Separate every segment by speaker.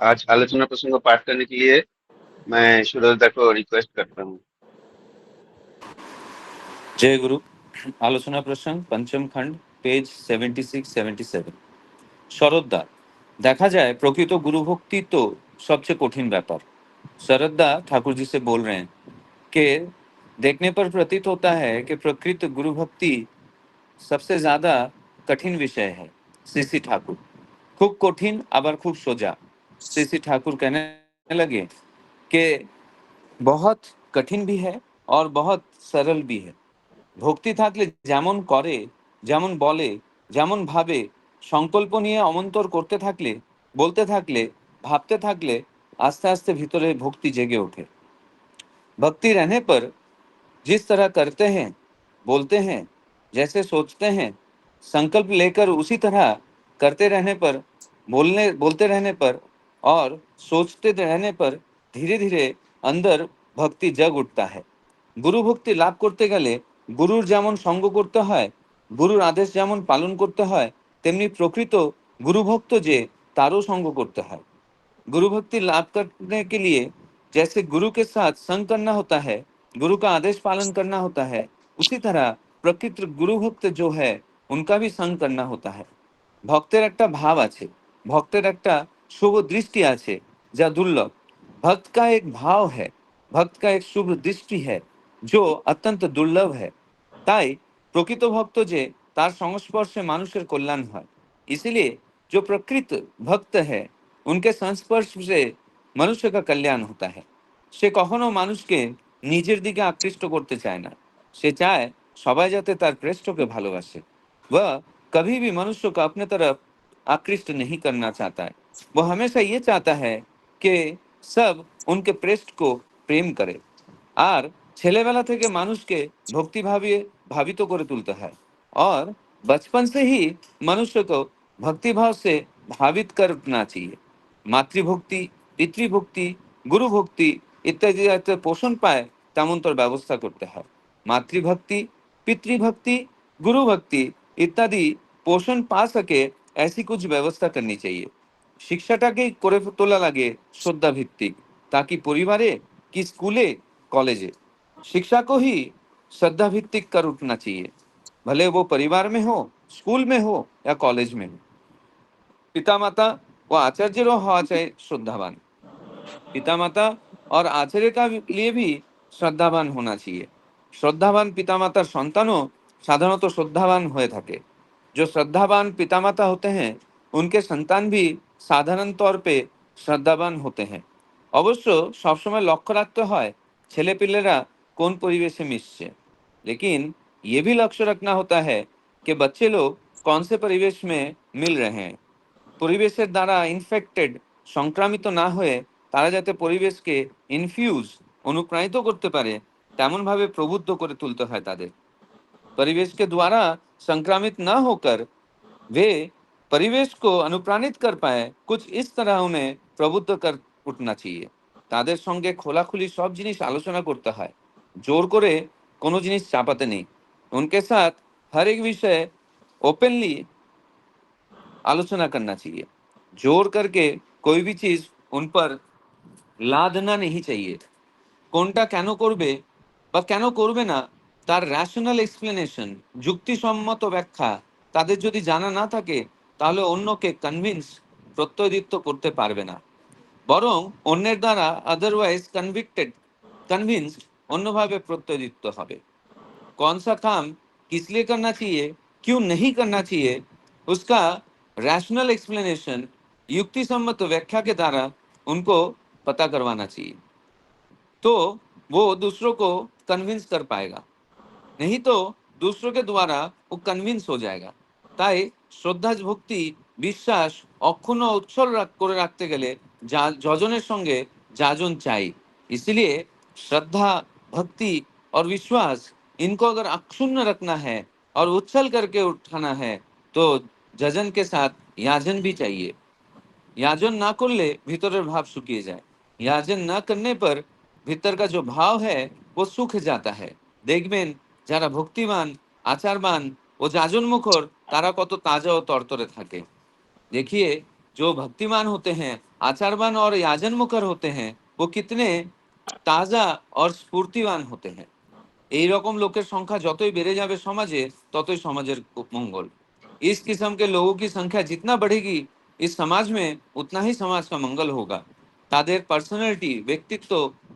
Speaker 1: आज आलोचना प्रसंग पाठ करने के लिए मैं सुरजदा को रिक्वेस्ट करता हूँ।
Speaker 2: जय गुरु। आलोचना प्रसंग पंचम खंड, पेज 76-77। शरद्दा, देखा जाए प्रकृत गुरु भक्ति तो सबसे कठिन व्यापार। शरद्दा ठाकुर जी से बोल रहे हैं कि देखने पर प्रतीत होता है कि प्रकृत गुरु भक्ति सबसे ज्यादा कठिन विषय है। श्री ठाकुर खूब कठिन आবার खूब सोजा। श्री ठाकुर कहने लगे कि बहुत कठिन भी है और बहुत सरल भी है। ভক্তি থাকলে যেমন করে, যেমন বলে, যেমন ভাবে, সংকল্প নিয়ে অমন্তর করতে থাকলে, বলতে থাকলে, ভাবতে থাকলে আস্তে আস্তে ভিতরে ভক্তি জেগে ওঠে। भक्ति रहने पर जिस तरह करते हैं, बोलते हैं, जैसे सोचते हैं, संकल्प लेकर उसी तरह करते रहने पर, बोलते रहने पर और सोचते रहने पर धीरे धीरे अंदर भक्ति जग उठता है। गुरु भक्ति लाभ करते गেলে गुरुर যেমন সঙ্গ করতে হয়, গুরুর আদেশ যেমন পালন করতে হয়, তেমনি প্রকৃত গুরুভক্ত যে তারও সঙ্গ করতে হয়। गुरु भक्ति लाभ करने के लिए जैसे गुरु के साथ संग करना होता है, गुरु का आदेश पालन करना होता है, उसी तरह प्रकृत गुरु भक्त जो है उनका भी संग करना होता है। भक्तेर একটা ভাব আছে, भक्तेर একটা शुभ दृष्टि আছে যা दुर्लभ। भक्त का एक भाव है, भक्त का एक शुभ दृष्टि है जो अत्यंत दुर्लभ है। তাই প্রকৃত ভক্ত যে তার সংস্পর্শে মানুষের কল্যাণ হয়। इसलिए जो प्रकृत भक्त है उनके संस्पर्श से मनुष्य का कल्याण होता है। সে কখনো মানুষকে নিজের দিকে আকৃষ্ট করতে চায় না। সে চায় সবাই যাতে তার প্রেষ্ঠকে ভালোবাসে। वह कभी भी मनुष्य को अपने तरफ आकृष्ट नहीं करना चाहता है। वो हमेशा ये चाहता है कि सब उनके पृष्ठ को प्रेम करे। আর ছেলেবেলা থেকে মানুষকে भक्ति भावित করে তুলতে হয় और बचपन से ही मनुष्य को भक्ति भाव से भावित करना चाहिए। मातृभक्ति, पितृभक्ति, गुरु भक्ति इत्यादि যাতে পোষণ পায় তেমন তোর ব্যবস্থা করতে হয়। मातृभक्ति, पितृभक्ति, गुरु भक्ति इत्यादि पोषण पा सके ऐसी कुछ व्यवस्था करनी चाहिए। शिक्षाটাকেই করে তোলা লাগে শ্রদ্ধা ভিত্তিক, ताकि परिवारे कि स्कूले कॉलेजे शिक्षा को ही श्रद्धा भित्तिक कर उठना चाहिए, भले वो परिवार में हो, स्कूल में हो या कॉलेज में हो। पितामाता व आचार्यों होना चाहिए श्रद्धावान। पितामाता और आचार्य का लिए भी श्रद्धावान होना चाहिए। श्रद्धावान पितामातार संतानों साधारणत श्रद्धावान हुए থাকে। जो श्रद्धावान पितामाता होते हैं उनके संतान भी साधारण तौर पे श्रद्धावान होते हैं। अवश्य सब समय लक्ष्य रखते হয় ছেলেপিলেরা কোন পরিবেশে मिसছে, लेकिन ये भी लक्ष्य रखना होता है कि बच्चे लोग कौन से परिवेश में मिल रहे हैं। পরিবেশের দ্বারা ইনফেক্টেড সংক্রামিত না হয়ে তারা যাতে পরিবেশকে ইনফিউজ অনুপ্রাণিত করতে পারে তেমন भावे प्रबुद्ध করে তুলতে হয় তাদের। परिवेश के द्वारा संक्रामित न होकर वे परिवेश को अनुप्राणित कर पाए, कुछ इस तरह उन्हें प्रबुद्ध कर उठना चाहिए। তাদের সঙ্গে খোলাখুলি सब जिनिस आलोचना करते হয়, जोर करे कोनो जिनिस चापाते नहीं। उनके साथ हर एक विषय ओपनली आलोचना करना चाहिए। जोर करके कोई भी चीज उन पर लादना नहीं चाहिए। কোনটা কেন করবে বা কেন করবে না তার রেশনাল এক্সপ্লেনেশন, যুক্তিসম্মত ব্যাখ্যা তাদের যদি জানা না থাকে তাহলে অন্যকে কনভিন্স প্রত্যয়িত করতে পারবে না, বরং অন্যের দ্বারা আদারওয়াইজ কনভিন্সড অন্যভাবে প্রত্যয়িত হবে। कौन सा काम किस लिए करना चाहिए, क्यों नहीं करना चाहिए, उसका रैशनल एक्सप्लेनेशन युक्ति सम्मत व्याख्या के द्वारा उनको पता करवाना चाहिए, तो वो दूसरों को कन्विंस कर पाएगा। नहीं तो दूसरों के द्वारा वो कन्विंस हो जाएगा। তাই শ্রদ্ধা ভক্তি বিশ্বাস অক্ষুণ্ণ উচ্ছল করে রাখতে গেলে যজনের সঙ্গে যাজন চাই। इसलिए श्रद्धा, भक्ति और विश्वास इनको अगर अक्षुण्ण रखना है और उच्छल करके उठाना है तो जजन के साथ याजन भी चाहिए। याजन ना करले भीतरेर भाव सुखिए जाए। याजन ना करने पर भीतर का जो भाव है वो सूख जाता है। देखबेन যারা ভক্তিমান, आचारवान ও যাজন মুখর তারা কত ताजा और तरतरे থাকে। देखिए जो भक्तिमान होते हैं आचारवान और याजन मुखर होते हैं, वो कितने ताजा और स्फूर्तिवान होते हैं। এই রকম লোকের সংখ্যা যতই বেড়ে যাবে সমাজে, ততই সমাজের মঙ্গল। इस किस्म के लोगों की संख्या जितना बढ़ेगी इस समाज में, उतना ही समाज का मंगल होगा। তাদের পার্সোনালিটি, ব্যক্তিত্ব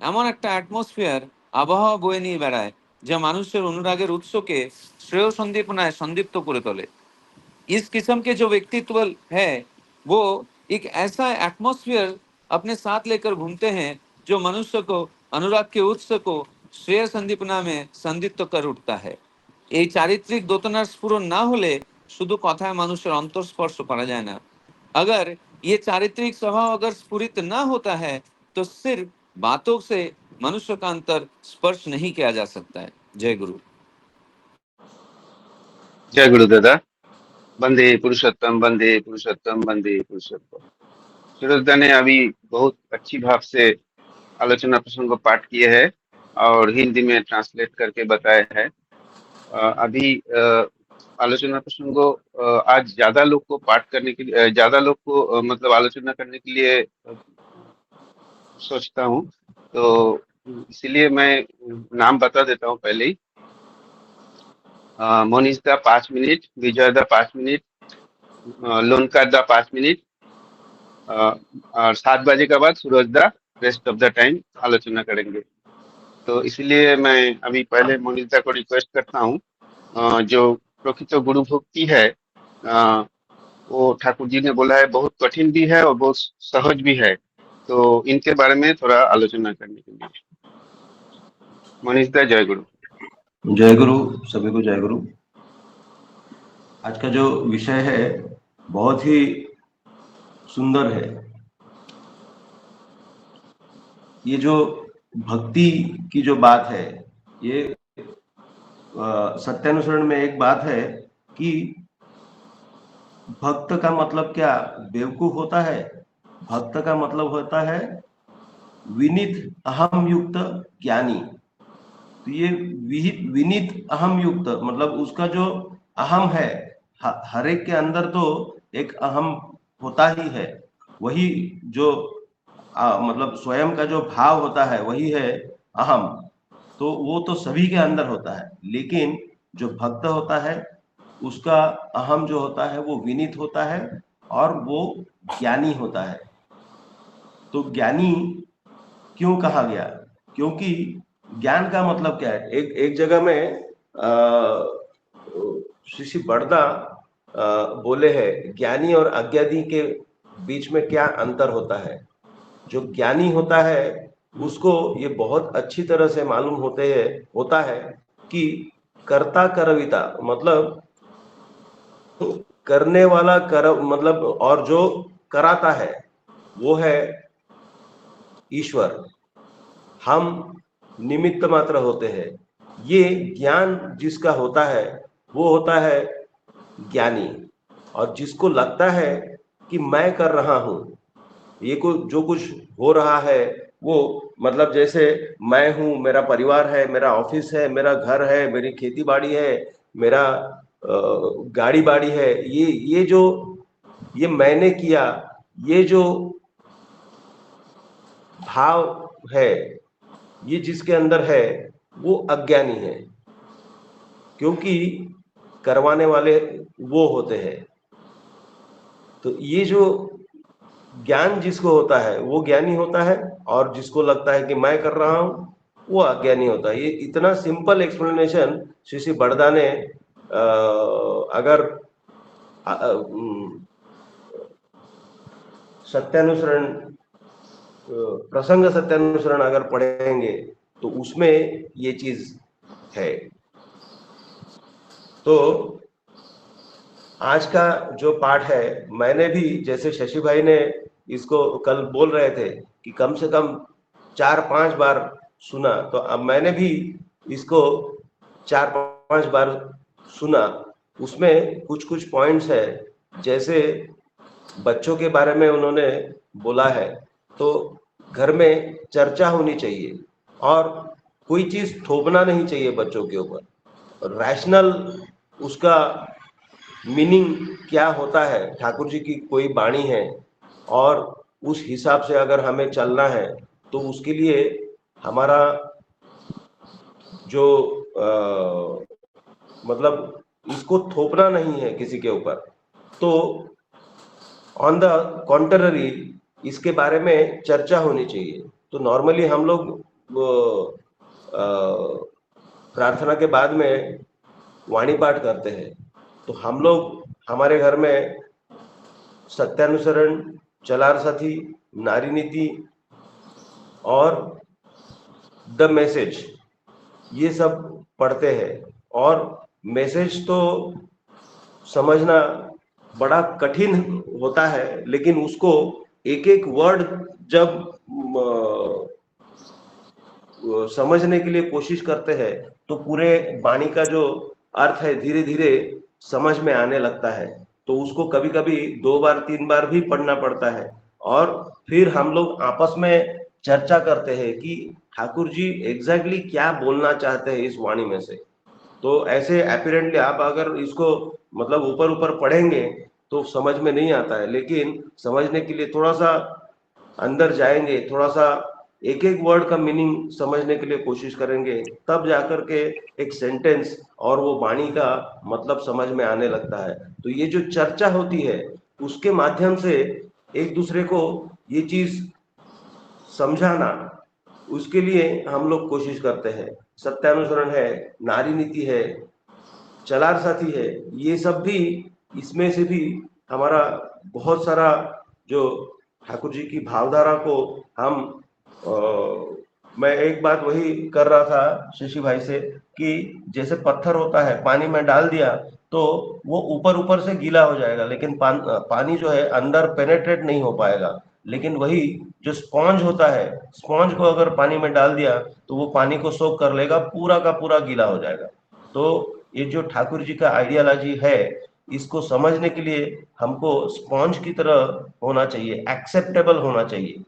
Speaker 2: এমন একটা অ্যাটমসফিয়ার, আবহাওয়া বয়ে নিয়ে বেড়ায়, যা মানুষের অনুরাগের উৎসকে শ্রেয় সন্দীপনায় সন্দীপ্ত করে তোলে। इस किस्म के जो व्यक्तित्व है, वो एक ऐसा एटमॉस्फेयर अपने साथ लेकर घूमते हैं जो मनुष्य को अनुराग के उत्स को श्रेय संदीपना में संदिग्ध कर उठता है। এই চারিত্রিক দোতনার স্ফুরণ না হলে শুধু কথায় মানুষের অন্তঃস্পর্শ করা যায় না। अगर ये चारित्रिक स्वभाव अगर स्फुरित ना होता है, तो सिर्फ बातों से मनुष्य का अंतर स्पर्श नहीं किया जा सकता है। जय गुरु।
Speaker 1: जय गुरु दादा। वंदे पुरुषोत्तम, वंदे पुरुषोत्तम, वंदे पुरुषोत्तम। सूरजदा ने अभी बहुत अच्छी भाव से आलोचना प्रसंग को पाठ किए हैं और हिंदी में ट्रांसलेट करके बताया है। अभी आलोचना प्रसंग को आज ज्यादा लोग को पाठ करने के लिए, ज्यादा लोग को मतलब आलोचना करने के लिए सोचता हूँ, तो इसीलिए मैं नाम बता देता हूँ पहले ही। मोनिश दा 5 मिनट, विजय दा 5 मिनट, लोनकार दा 5 मिनट, और 7 बजे के बाद सूरज दा रेस्ट ऑफ द टाइम आलोचना करेंगे। तो इसलिए मैं अभी पहले मोनिश दा को रिक्वेस्ट करता हूँ, जो प्रकृत गुरु भक्ति है, वो ठाकुर जी ने बोला है बहुत कठिन भी है और बहुत सहज भी है, तो इनके बारे में थोड़ा आलोचना करने के लिए। मोनिश दा, जय गुरु।
Speaker 3: जय गुरु, सभी को जय गुरु। आज का जो विषय है बहुत ही सुंदर है। ये जो भक्ति की जो बात है, ये सत्यानुसरण में एक बात है कि भक्त का मतलब क्या बेवकूफ होता है। भक्त का मतलब होता है विनीत अहम युक्त ज्ञानी। तो ये विनीत अहम युक्त मतलब उसका जो अहम है, हर एक के अंदर तो एक अहम होता ही है। वही जो मतलब स्वयं का जो भाव होता है वही है अहम। तो वो तो सभी के अंदर होता है, लेकिन जो भक्त होता है उसका अहम जो होता है वो विनीत होता है और वो ज्ञानी होता है। तो ज्ञानी क्यों कहा गया? क्योंकि ज्ञान का मतलब क्या है? एक जगह में श्री बड़दा बोले हैं ज्ञानी और अज्ञानी के बीच में क्या अंतर होता है। जो ज्ञानी होता है उसको ये बहुत अच्छी तरह से मालूम होता है कि कर्ता करविता मतलब करने वाला मतलब और जो कराता है वो है ईश्वर। हम निमित्त मात्र होते हैं। ये ज्ञान जिसका होता है वो होता है ज्ञानी। और जिसको लगता है कि मैं कर रहा हूं, ये जो कुछ हो रहा है वो मतलब जैसे मैं हूं, मेरा परिवार है, मेरा ऑफिस है, मेरा घर है, मेरी खेती बाड़ी है, मेरा गाड़ी बाड़ी है, ये मैंने किया, ये जो भाव है ये जिसके अंदर है वो अज्ञानी है, क्योंकि करवाने वाले वो होते हैं। तो ये जो ज्ञान जिसको होता है वो ज्ञानी होता है और जिसको लगता है कि मैं कर रहा हूं वो अज्ञानी होता है। ये इतना सिंपल एक्सप्लेनेशन श्री बड़दा ने अगर सत्यानुसरण प्रसंग सत्यानुसरण अगर पढ़ेंगे तो उसमें ये चीज है। तो आज का जो पाठ है, मैंने भी जैसे शशि भाई ने इसको कल बोल रहे थे कि कम से कम 4-5 बार सुना, तो अब मैंने भी इसको 4-5 बार सुना। उसमें कुछ पॉइंट्स है, जैसे बच्चों के बारे में उन्होंने बोला है, तो घर में चर्चा होनी चाहिए और कोई चीज थोपना नहीं चाहिए बच्चों के ऊपर। रैशनल उसका मीनिंग क्या होता है, ठाकुर जी की कोई बाणी है और उस हिसाब से अगर हमें चलना है तो उसके लिए हमारा जो मतलब इसको थोपना नहीं है किसी के ऊपर। तो ऑन द कॉन्ट्ररी इसके बारे में चर्चा होनी चाहिए। तो नॉर्मली हम लोग प्रार्थना के बाद में वाणी पाठ करते हैं। तो हम लोग हमारे घर में सत्यानुसरण, चलार साथी, नारी नीति और द मैसेज ये सब पढ़ते हैं। और मैसेज तो समझना बड़ा कठिन होता है, लेकिन उसको एक एक वर्ड जब समझने के लिए कोशिश करते हैं तो पूरे वाणी का जो अर्थ है धीरे धीरे समझ में आने लगता है। तो उसको कभी कभी 2 बार 3 बार भी पढ़ना पड़ता है। और फिर हम लोग आपस में चर्चा करते हैं कि ठाकुर जी एग्जैक्टली क्या बोलना चाहते हैं इस वाणी में से। तो ऐसे अपीरेंटली आप अगर इसको मतलब ऊपर ऊपर पढ़ेंगे तो समझ में नहीं आता है, लेकिन समझने के लिए थोड़ा सा अंदर जाएंगे, थोड़ा सा एक एक वर्ड का मीनिंग समझने के लिए कोशिश करेंगे, तब जाकर के एक सेंटेंस और वो वाणी का मतलब समझ में आने लगता है। तो ये जो चर्चा होती है उसके माध्यम से एक दूसरे को ये चीज समझाना, उसके लिए हम लोग कोशिश करते हैं। सत्यानुसरण है, नारी नीति है, चलार साथी है, ये सब भी इसमें से भी हमारा बहुत सारा जो ठाकुर जी की भावधारा को हम मैं एक बात वही कर रहा था शशि भाई से कि जैसे पत्थर होता है पानी में डाल दिया तो वो ऊपर ऊपर से गीला हो जाएगा, लेकिन पानी जो है अंदर पेनेट्रेट नहीं हो पाएगा। लेकिन वही जो स्पॉन्ज होता है, स्पॉन्ज को अगर पानी में डाल दिया तो वो पानी को सोख कर लेगा, पूरा का पूरा गीला हो जाएगा। तो ये जो ठाकुर जी का आइडियोलॉजी है, इसको समझने के लिए हमको स्पॉन्ज की तरह होना चाहिए, एक्सेप्टेबल होना चाहिए।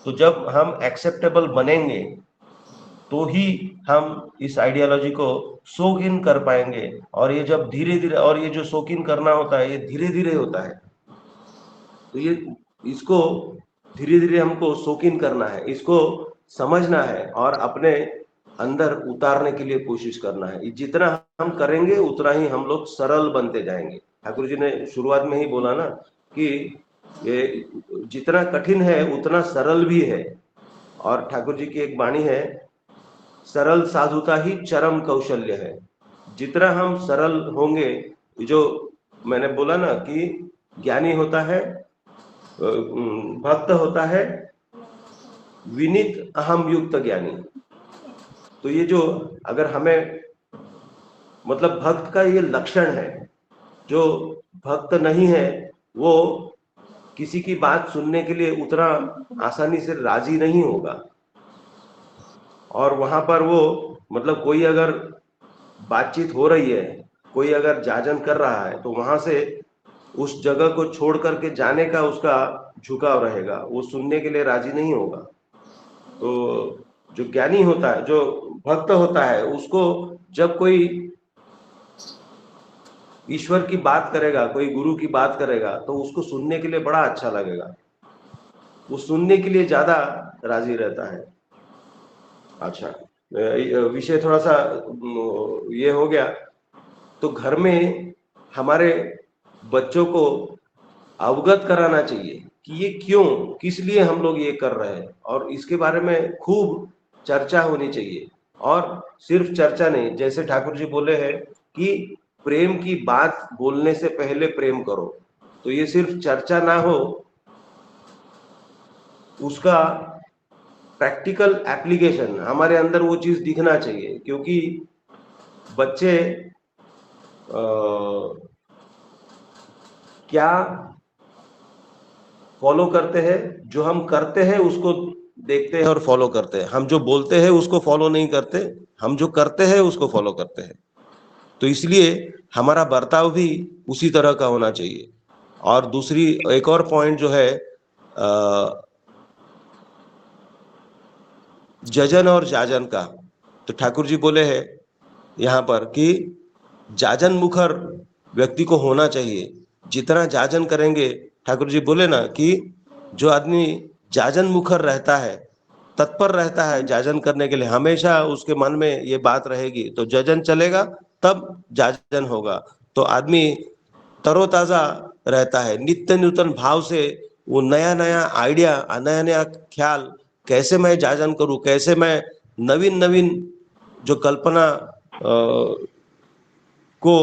Speaker 3: तो जब हम एक्सेप्टेबल बनेंगे तो ही हम इस आइडियोलॉजी को सोक इन कर पाएंगे। और ये जब धीरे धीरे, और ये जो सोक इन करना होता है ये धीरे धीरे होता है, तो ये इसको धीरे धीरे हमको सोक इन करना है, इसको समझना है और अपने अंदर उतारने के लिए कोशिश करना है। जितना हम करेंगे उतना ही हम लोग सरल बनते जाएंगे। ठाकुर जी ने शुरुआत में ही बोला ना कि ये जितना कठिन है उतना सरल भी है। और ठाकुर जी की एक वाणी है, सरल साधुता ही चरम कौशल्य है। जितना हम सरल होंगे, जो मैंने बोला ना कि ज्ञानी होता है, भक्त होता है विनीत अहम युक्त ज्ञानी। तो ये जो अगर हमें मतलब भक्त का ये लक्षण है, जो भक्त नहीं है वो किसी की बात सुनने के लिए उतना आसानी से राजी नहीं होगा। और वहां पर वो मतलब कोई अगर बातचीत हो रही है, कोई अगर जाजन कर रहा है, तो वहां से उस जगह को छोड़ करके जाने का उसका झुकाव रहेगा, वो सुनने के लिए राजी नहीं होगा। तो जो ज्ञानी होता है, जो भक्त होता है, उसको जब कोई ईश्वर की बात करेगा, कोई गुरु की बात करेगा, तो उसको सुनने के लिए बड़ा अच्छा लगेगा, वो सुनने के लिए ज्यादा राजी रहता है। अच्छा, विषय थोड़ा सा ये हो गया। तो घर में हमारे बच्चों को अवगत कराना चाहिए कि ये क्यों, किस लिए हम लोग ये कर रहे हैं, और इसके बारे में खूब चर्चा होनी चाहिए। और सिर्फ चर्चा नहीं, जैसे ठाकुर जी बोले हैं कि प्रेम की बात बोलने से पहले प्रेम करो। तो ये सिर्फ चर्चा ना हो, उसका प्रैक्टिकल एप्लीकेशन हमारे अंदर वो चीज दिखना चाहिए। क्योंकि बच्चे क्या फॉलो करते हैं, जो हम करते हैं उसको देखते हैं और फॉलो करते हैं। हम जो बोलते हैं उसको फॉलो नहीं करते, हम जो करते हैं उसको फॉलो करते हैं। तो इसलिए हमारा बर्ताव भी उसी तरह का होना चाहिए। और दूसरी एक और पॉइंट जो है, जजन और जाजन का, तो ठाकुर जी बोले हैं यहाँ पर कि जाजन मुखर व्यक्ति को होना चाहिए। जितना जाजन करेंगे, ठाकुर जी बोले ना कि जो आदमी जाजन मुखर रहता है, तत्पर रहता है जाजन करने के लिए, हमेशा उसके मन में ये बात रहेगी, तो जजन चलेगा तब जाजन होगा। तो आदमी तरोताजा रहता है, नित्य नूतन भाव से वो नया नया आइडिया, नया नया ख्याल, कैसे मैं जाजन करूं, कैसे मैं नवीन नवीन जो कल्पना को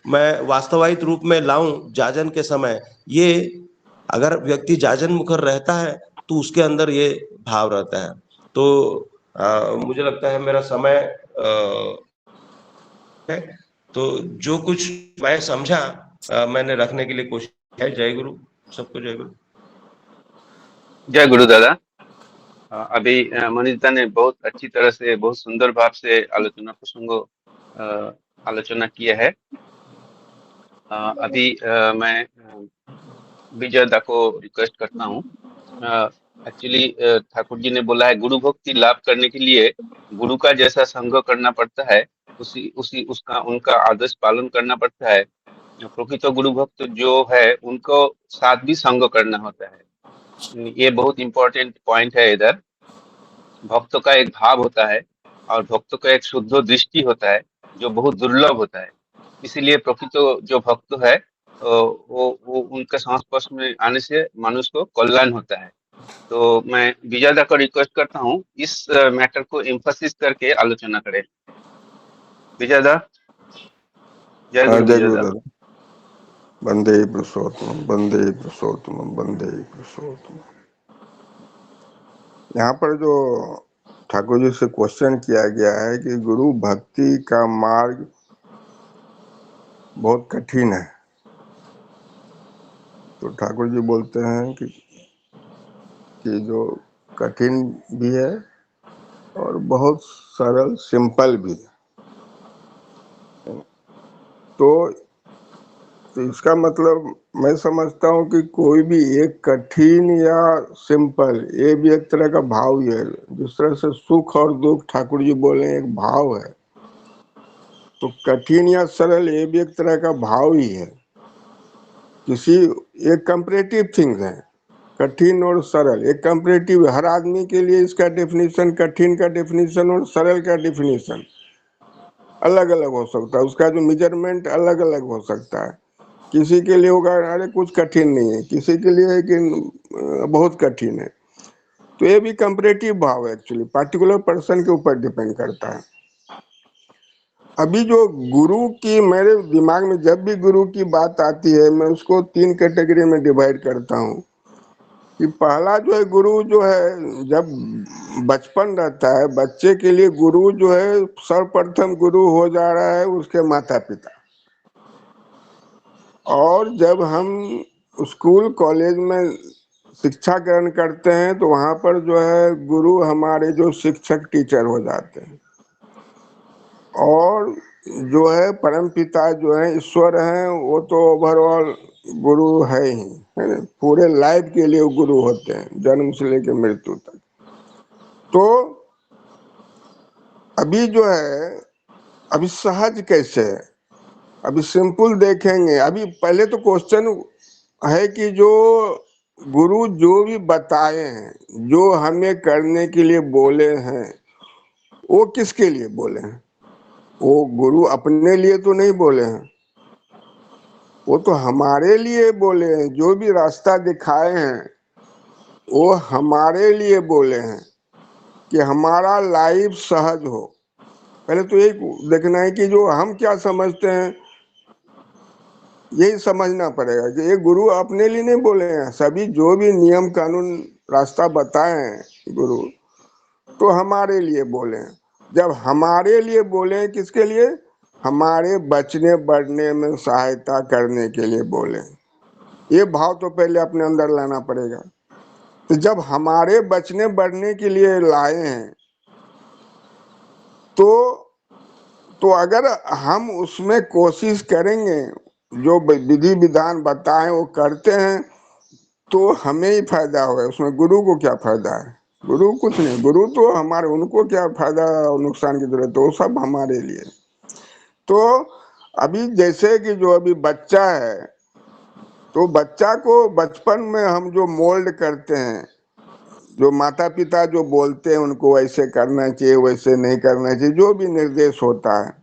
Speaker 3: मैं वास्तविक रूप में लाऊं जाजन के समय, ये अगर व्यक्ति जाजन मुखर रहता है तो उसके अंदर ये भाव रहता है। तो मुझे लगता है मेरा समय है, तो जो कुछ मैं समझा मैंने रखने के लिए कोशिश है। जय गुरु, सबको जय गुरु।
Speaker 1: जय गुरु दादा। अभी मनीषदा ने बहुत अच्छी तरह से, बहुत सुंदर भाव से आलोचना प्रसंगों आलोचना किया है। अभी मैं विजय दा को रिक्वेस्ट करता हूँ। एक्चुअली ठाकुर जी ने बोला है गुरु भक्ति लाभ करने के लिए गुरु का जैसा संग करना पड़ता है, उसी उसी उसका उनका आदर्श पालन करना पड़ता है। प्रकृत गुरु भक्त जो है उनको साथ भी संग करना होता है। ये बहुत इंपॉर्टेंट पॉइंट है इधर। भक्त का एक भाव होता है और भक्त का एक शुद्ध दृष्टि होता है जो बहुत दुर्लभ होता है। इसीलिए प्रकृत जो भक्त है वो उनके संस्पर्श में आने से मनुष्य को कल्याण होता है। तो मैं विजयदा को रिक्वेस्ट करता हूँ इस मैटर को एम्फसिस करके आलोचना करें। विजयदा। जय
Speaker 4: हाँ,
Speaker 1: गुरु
Speaker 4: जय गुरु
Speaker 1: विजयदा।
Speaker 4: दादा। वंदे पुरुषोत्तम, वंदे पुरुषोत्तम, वंदे पुरुषोत्तम। यहाँ पर जो ठाकुर जी से क्वेश्चन किया गया है कि गुरु भक्ति का मार्ग बहुत कठिन है, तो ठाकुर जी बोलते हैं कि जो कठिन भी है और बहुत सरल, सिंपल भी है। तो इसका मतलब मैं समझता हूँ कि कोई भी एक कठिन या सिंपल, ये भी एक तरह का भाव ही है। जिस तरह से सुख और दुख ठाकुर जी बोले एक भाव है, तो कठिन या सरल ये भी एक तरह का भाव ही है। किसी एक कंपैरेटिव थिंग्स है, कठिन और सरल एक कंपैरेटिव। हर आदमी के लिए इसका डेफिनेशन, कठिन का डेफिनेशन और सरल का डेफिनेशन अलग अलग हो सकता है। उसका जो मेजरमेंट अलग अलग हो सकता है। किसी के लिए होगा अरे कुछ कठिन नहीं है, किसी के लिए है कि बहुत कठिन है। तो ये भी कंपैरेटिव भाव है, एक्चुअली पार्टिकुलर पर्सन के ऊपर डिपेंड करता है। अभी जो गुरु की मेरे दिमाग में जब भी गुरु की बात आती है, मैं उसको 3 कैटेगरी में डिवाइड करता हूँ। कि पहला जो है गुरु जो है, जब बचपन रहता है बच्चे के लिए गुरु जो है, सर्वप्रथम गुरु हो जा रहा है उसके माता पिता। और जब हम स्कूल कॉलेज में शिक्षा ग्रहण करते हैं तो वहां पर जो है गुरु हमारे जो शिक्षक टीचर हो जाते हैं। और जो है परम पिता जो है ईश्वर हैं, वो तो ओवरऑल गुरु है ही, है ना। पूरे लाइफ के लिए गुरु होते हैं, जन्म से लेकर मृत्यु तक। तो अभी जो है, अभी सहज कैसे है, अभी सिंपल देखेंगे। अभी पहले तो क्वेश्चन है कि जो गुरु जो भी बताए हैं, जो हमें करने के लिए बोले हैं, वो किसके लिए बोले हैं? वो गुरु अपने लिए तो नहीं बोले हैं, वो तो हमारे लिए बोले हैं। जो भी रास्ता दिखाए हैं वो हमारे लिए बोले हैं कि हमारा लाइफ सहज हो। पहले तो यही देखना है कि जो हम क्या समझते हैं, यही समझना पड़ेगा कि ये गुरु अपने लिए नहीं बोले हैं। सभी जो भी नियम कानून रास्ता बताए हैं गुरु, तो हमारे लिए बोले हैं। जब हमारे लिए बोले हैं, किसके लिए? हमारे बचने बढ़ने में सहायता करने के लिए बोले। ये भाव तो पहले अपने अंदर लाना पड़ेगा। तो जब हमारे बचने बढ़ने के लिए लाए हैं, तो अगर हम उसमें कोशिश करेंगे, जो विधि विधान बताए वो करते हैं, तो हमें ही फायदा होगा। उसमें गुरु को क्या फायदा है? गुरु कुछ नहीं, गुरु तो हमारे, उनको क्या फायदा और नुकसान की जरूरत है, वो सब हमारे लिए। तो अभी जैसे कि जो अभी बच्चा है, तो बच्चा को बचपन में हम जो मोल्ड करते हैं, जो माता पिता जो बोलते हैं उनको ऐसे करना चाहिए वैसे नहीं करना चाहिए, जो भी निर्देश होता है,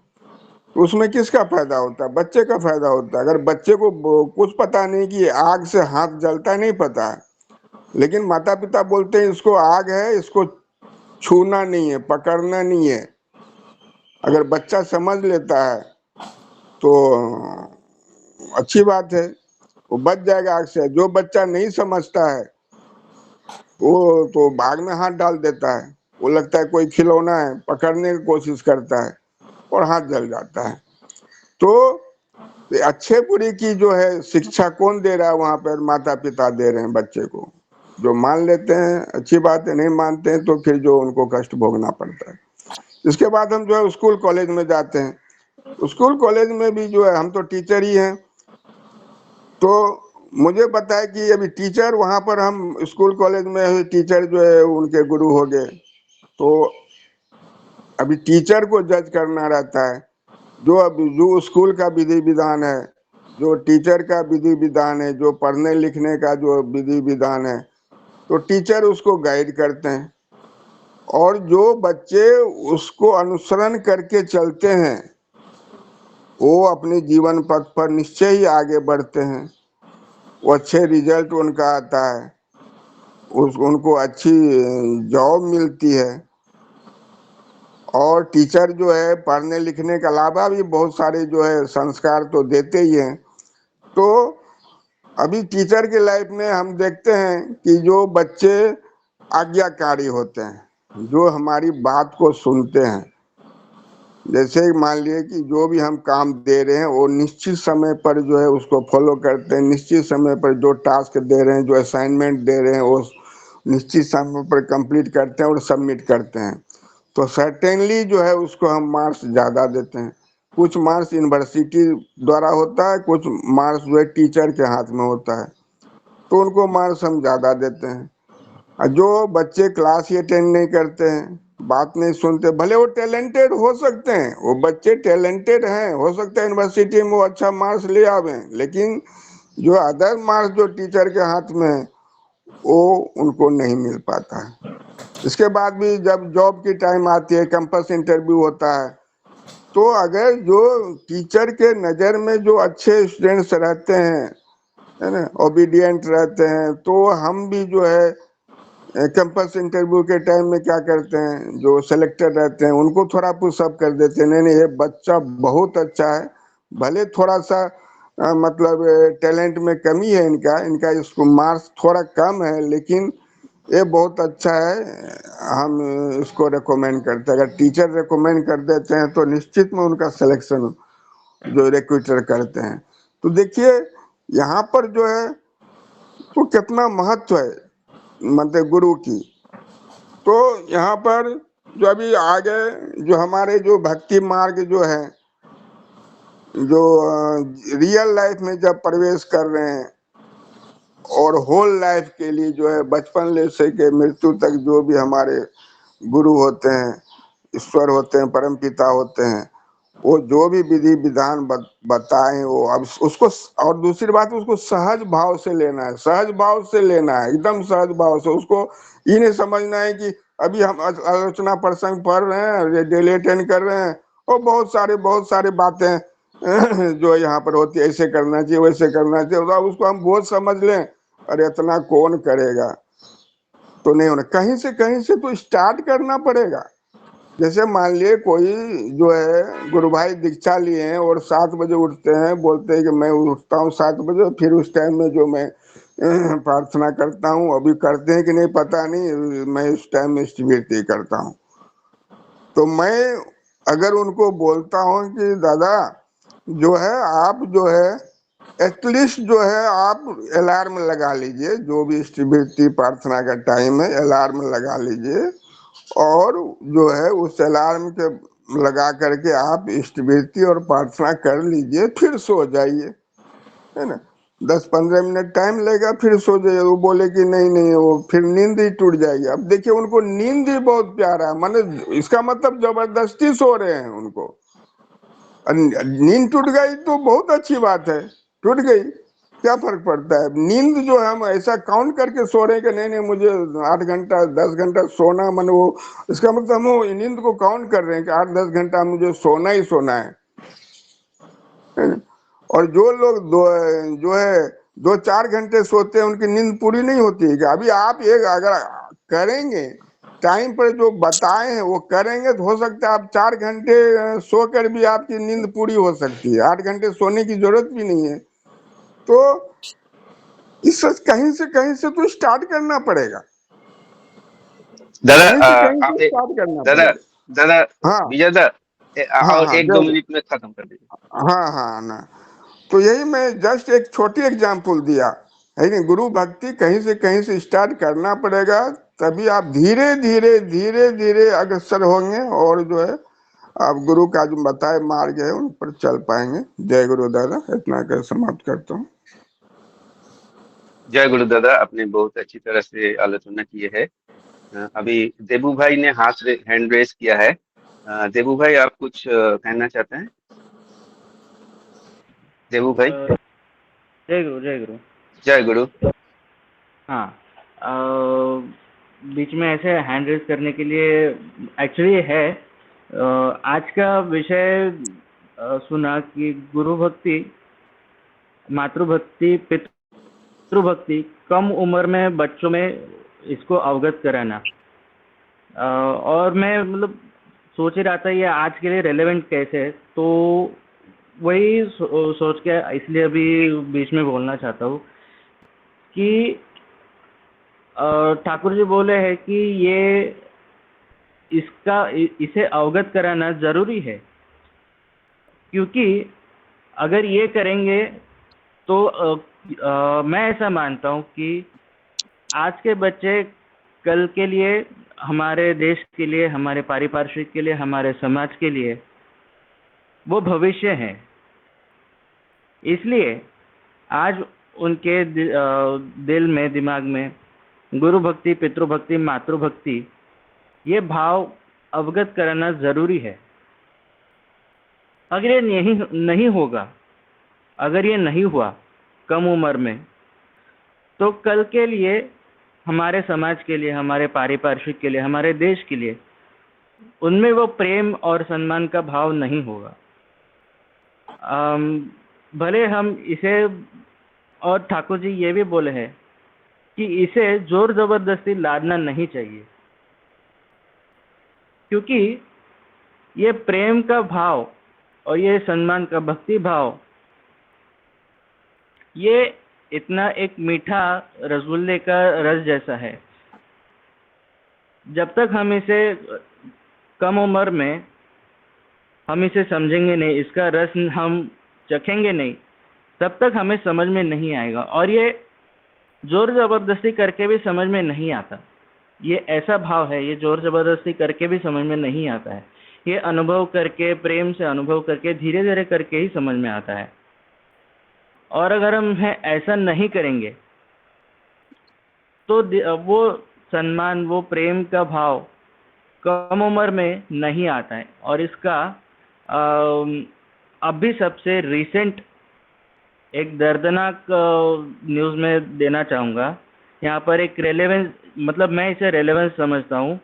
Speaker 4: उसमें किसका फायदा होता है? बच्चे का फायदा होता है। अगर बच्चे को कुछ पता नहीं कि आग से हाथ जलता नहीं पता है, लेकिन माता पिता बोलते हैं इसको आग है, इसको छूना नहीं है, पकड़ना नहीं है, अगर बच्चा समझ लेता है तो अच्छी बात है, वो बच जाएगा आग से। जो बच्चा नहीं समझता है वो तो आग में हाथ डाल देता है, वो लगता है कोई खिलौना है, पकड़ने की कोशिश करता है और हाथ जल जाता है। तो अच्छे बुरे की जो है शिक्षा कौन दे रहा है? वहां पर माता पिता दे रहे हैं बच्चे को। जो मान लेते हैं अच्छी बात है, नहीं मानते हैं तो फिर जो उनको कष्ट भोगना पड़ता है। इसके बाद हम जो है स्कूल कॉलेज में जाते हैं। स्कूल कॉलेज में भी जो है हम तो टीचर ही हैं, तो मुझे पता है कि अभी टीचर वहां पर हम स्कूल कॉलेज में टीचर जो है उनके गुरु हो गए, तो अभी टीचर को जज करना रहता है। जो स्कूल का विधि विधान है, जो टीचर का विधि विधान है, जो पढ़ने लिखने का जो विधि विधान है, तो टीचर उसको गाइड करते हैं। और जो बच्चे उसको अनुसरण करके चलते हैं वो अपने जीवन पथ पर निश्चय ही आगे बढ़ते हैं, वो अच्छे रिजल्ट उनका आता है, उनको अच्छी जॉब मिलती है। और टीचर जो है पढ़ने लिखने के अलावा भी बहुत सारे जो है संस्कार तो देते ही हैं। तो अभी टीचर के लाइफ में हम देखते हैं कि जो बच्चे आज्ञाकारी होते हैं, जो हमारी बात को सुनते हैं, जैसे मान लिए कि जो भी हम काम दे रहे हैं वो निश्चित समय पर जो है उसको फॉलो करते हैं, निश्चित समय पर जो टास्क दे रहे हैं, जो असाइनमेंट दे रहे हैं वो निश्चित समय पर कंप्लीट करते हैं और सबमिट करते हैं, तो सर्टेनली जो है उसको हम मार्क्स ज़्यादा देते हैं। कुछ मार्क्स यूनिवर्सिटी द्वारा होता है, कुछ मार्क्स जो है टीचर के हाथ में होता है, तो उनको मार्क्स हम ज़्यादा देते हैं। और जो बच्चे क्लास ही अटेंड नहीं करते हैं, बात नहीं सुनते, भले वो टैलेंटेड हो सकते हैं, वो बच्चे टैलेंटेड हैं, हो सकता है यूनिवर्सिटी में वो अच्छा मार्क्स ले आवे, लेकिन जो अदर मार्क्स जो टीचर के हाथ में है वो उनको नहीं मिल पाता है। इसके बाद भी जब जॉब की टाइम आती है, कैंपस इंटरव्यू होता है, तो अगर जो टीचर के नज़र में जो अच्छे स्टूडेंट्स रहते हैं, है ना, ओबीडियंट रहते हैं, तो हम भी जो है कैंपस इंटरव्यू के टाइम में क्या करते हैं, जो सिलेक्टेड रहते हैं उनको थोड़ा पुशअप कर देते हैं, नहीं नहीं ये बच्चा बहुत अच्छा है, भले थोड़ा सा मतलब टैलेंट में कमी है, इनका इसको मार्क्स थोड़ा कम है, लेकिन ये बहुत अच्छा है, हम इसको रेकमेंड करते हैं। अगर टीचर रेकमेंड कर देते हैं तो निश्चित में उनका सिलेक्शन जो रिक्रूटर करते हैं। तो देखिए यहाँ पर जो है तो कितना महत्व है मतलब गुरु की। तो यहाँ पर जो अभी आगे जो हमारे जो भक्ति मार्ग जो है, जो रियल लाइफ में जब प्रवेश कर रहे हैं और होल लाइफ के लिए जो है बचपन से के मृत्यु तक जो भी हमारे गुरु होते हैं, ईश्वर होते हैं, परम पिता होते हैं, वो जो भी विधि विधान बताएं वो अब उसको, और दूसरी बात उसको सहज भाव से लेना है, सहज भाव से लेना है, एकदम सहज भाव से। उसको ये नहीं समझना है कि अभी हम आलोचना प्रसंग पढ़ रहे हैं, डेली अटेंड कर रहे हैं और बहुत सारे बातें जो यहाँ पर होती है, ऐसे करना चाहिए वैसे करना चाहिए, तो उसको हम बोझ समझ लें, अरे इतना कौन करेगा, तो नहीं होना। कहीं से तो स्टार्ट करना पड़ेगा। जैसे मान लिए कोई जो है गुरु भाई दीक्षा लिए हैं और 7 बजे उठते हैं, बोलते हैं कि मैं उठता हूँ 7 बजे, फिर उस टाइम में जो मैं प्रार्थना करता हूँ, अभी करते हैं कि नहीं पता नहीं, मैं उस टाइम में स्मृति करता हूँ। तो मैं अगर उनको बोलता हूँ कि दादा जो है आप जो है एटलीस्ट जो है आप अलार्म लगा लीजिए, जो भी स्मृति प्रार्थना का टाइम है अलार्म लगा लीजिए, और जो है उस अलार्म के लगा करके आप स्मृति और प्रार्थना कर लीजिए, फिर सो जाइए, है ना। 10-15 मिनट टाइम लेगा, फिर सो जाइए। वो बोले कि नहीं नहीं वो फिर नींद ही टूट जाएगी। अब देखिए उनको नींद ही बहुत प्यारा है, माने इसका मतलब जबरदस्ती सो रहे हैं उनको। नींद टूट गई तो बहुत अच्छी बात है, टूट गई, क्या फर्क पड़ता है? नींद जो है हम ऐसा काउंट करके सो रहे हैं कि नहीं नहीं मुझे 8 घंटा 10 घंटा सोना, मन वो, इसका मतलब हम वो नींद को काउंट कर रहे हैं कि 8-10 घंटा मुझे सोना ही सोना है। और जो लोग जो है 2-4 घंटे सोते हैं उनकी नींद पूरी नहीं होती है कि अभी आप एक अगर करेंगे टाइम पर जो बताए हैं वो करेंगे तो हो सकता है आप 4 घंटे सोकर भी आपकी नींद पूरी हो सकती है, 8 घंटे सोने की जरूरत भी नहीं है। तो इस कहीं से तो स्टार्ट करना पड़ेगा,
Speaker 1: दादा
Speaker 4: कहीं से
Speaker 1: आप
Speaker 4: स्टार्ट करना
Speaker 1: दादा
Speaker 4: पड़ेगा।
Speaker 1: दादा
Speaker 4: हाँ
Speaker 1: विजय दा,
Speaker 4: हाँ
Speaker 1: और
Speaker 4: हाँ
Speaker 1: एक दो
Speaker 4: जय,
Speaker 1: मिनट में खत्म कर दीजिए।
Speaker 4: हाँ हाँ ना, तो यही मैं जस्ट एक छोटी एग्जांपल दिया है कि गुरु भक्ति कहीं से स्टार्ट करना पड़ेगा, तभी आप धीरे धीरे धीरे धीरे अग्रसर होंगे और जो है आप गुरु का जो बताए मार्ग है उन पर चल पाएंगे। जय गुरु दादा, इतना कर समाप्त करता हूँ।
Speaker 1: जय गुरु दादा, आपने बहुत अच्छी तरह से आलोचना की है। अभी देबू भाई ने हैंड रेस किया है। देबू भाई आप कुछ कहना चाहते हैं? देबू भाई।
Speaker 5: जय गुरु जय गुरु।
Speaker 1: जय गुरु।
Speaker 5: हाँ, अ, बीच में ऐसे हैंड रेस करने के लिए एक्चुअली है। आज का विषय सुना कि गुरु भक्ति, मातृभक्ति, पितृभक्ति कम उम्र में बच्चों में इसको अवगत कराना। और मैं मतलब सोच ही रहा था ये आज के लिए रेलेवेंट कैसे है, तो वही सोच के इसलिए अभी बीच में बोलना चाहता हूँ कि ठाकुर जी बोले हैं कि ये इसे अवगत कराना जरूरी है, क्योंकि अगर ये करेंगे तो मैं ऐसा मानता हूँ कि आज के बच्चे कल के लिए, हमारे देश के लिए, हमारे पारिपार्श्विक के लिए, हमारे समाज के लिए वो भविष्य है। इसलिए आज उनके दिल में, दिमाग में गुरु भक्ति, पितृभक्ति, मातृभक्ति ये भाव अवगत कराना जरूरी है। अगर ये नहीं होगा, अगर ये नहीं हुआ कम उम्र में, तो कल के लिए, हमारे समाज के लिए, हमारे पारिपार्श्विक के लिए, हमारे देश के लिए उनमें वो प्रेम और सम्मान का भाव नहीं होगा। भले हम इसे, और ठाकुर जी ये भी बोले हैं कि इसे जोर जबरदस्ती लादना नहीं चाहिए, क्योंकि ये प्रेम का भाव और ये सम्मान का भक्ति भाव, ये इतना एक मीठा रसगुल्ले का रस जैसा है। जब तक हम इसे कम उम्र में हम इसे समझेंगे नहीं, इसका रस हम चखेंगे नहीं, तब तक हमें समझ में नहीं आएगा। और ये जोर जबरदस्ती करके भी समझ में नहीं आता। ये ऐसा भाव है, ये जोर जबरदस्ती करके भी समझ में नहीं आता है। ये अनुभव करके, प्रेम से अनुभव करके, धीरे धीरे करके ही समझ में आता है। और अगर हम ऐसा नहीं करेंगे तो वो सम्मान, वो प्रेम का भाव कम उम्र में नहीं आता है। और इसका अभी सबसे रिसेंट एक दर्दनाक न्यूज़ में देना चाहूँगा। यहाँ पर एक रेलेवेंस, मतलब मैं इसे रेलेवेंस समझता हूँ।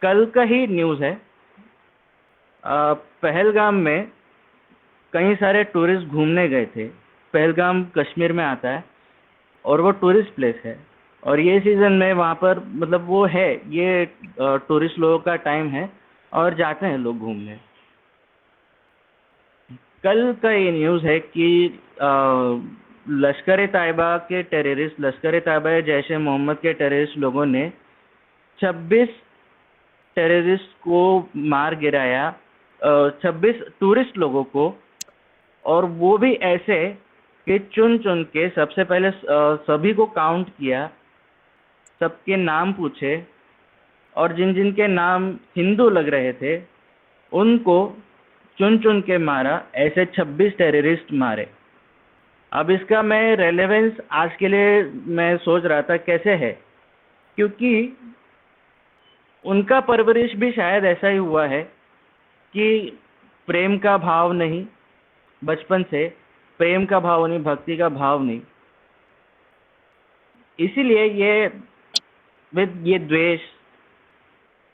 Speaker 5: कल का ही न्यूज़ है। पहलगाम में कई सारे टूरिस्ट घूमने गए थे। पहलगाम कश्मीर में आता है और वो टूरिस्ट प्लेस है, और ये सीज़न में वहाँ पर मतलब वो है, ये टूरिस्ट लोगों का टाइम है और जाते हैं लोग घूमने। कल का ये न्यूज़ है कि लश्कर तैयबा के टेररिस्ट, लश्कर तैयबा या जैश ए मोहम्मद के टेररिस्ट लोगों ने 26 टेररिस्ट को मार गिराया, 26 टूरिस्ट लोगों को, और वो भी ऐसे कि चुन चुन के सबसे पहले सभी को काउंट किया, सबके नाम पूछे, और जिन जिन के नाम हिंदू लग रहे थे उनको चुन चुन के मारा। ऐसे 26 टेररिस्ट मारे। अब इसका मैं रेलेवेंस आज के लिए मैं सोच रहा था कैसे है, क्योंकि उनका परवरिश भी शायद ऐसा ही हुआ है कि प्रेम का भाव नहीं बचपन से, प्रेम का भाव नहीं, भक्ति का भाव नहीं। इसीलिए ये द्वेष,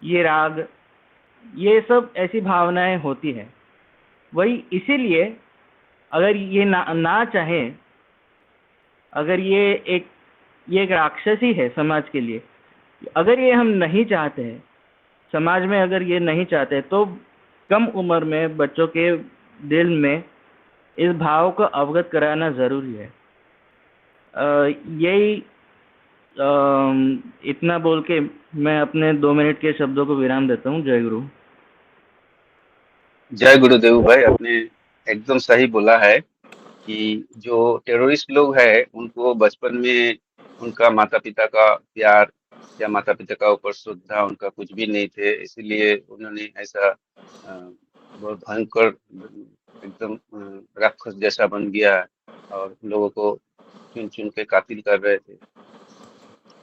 Speaker 5: ये राग, ये सब ऐसी भावनाएं होती है। वही इसीलिए अगर ये ना चाहे, अगर ये एक राक्षसी है समाज के लिए, अगर ये हम नहीं चाहते हैं, समाज में अगर ये नहीं चाहते, तो कम उम्र में बच्चों के दिल में इस भाव को अवगत कराना जरूरी है। यही इतना बोल के मैं अपने 2 मिनट के शब्दों को विराम देता हूँ। जय गुरु।
Speaker 1: जय गुरुदेव भाई, आपने एकदम सही बोला है कि जो टेररिस्ट लोग हैं उनको बचपन में उनका माता पिता का प्यार या माता पिता का ऊपर श्रद्धा उनका कुछ भी नहीं थे, इसीलिए उन्होंने ऐसा बहुत भयंकर एकदम राक्षस जैसा बन गया और लोगों को चुन चुन के कातिल कर रहे थे।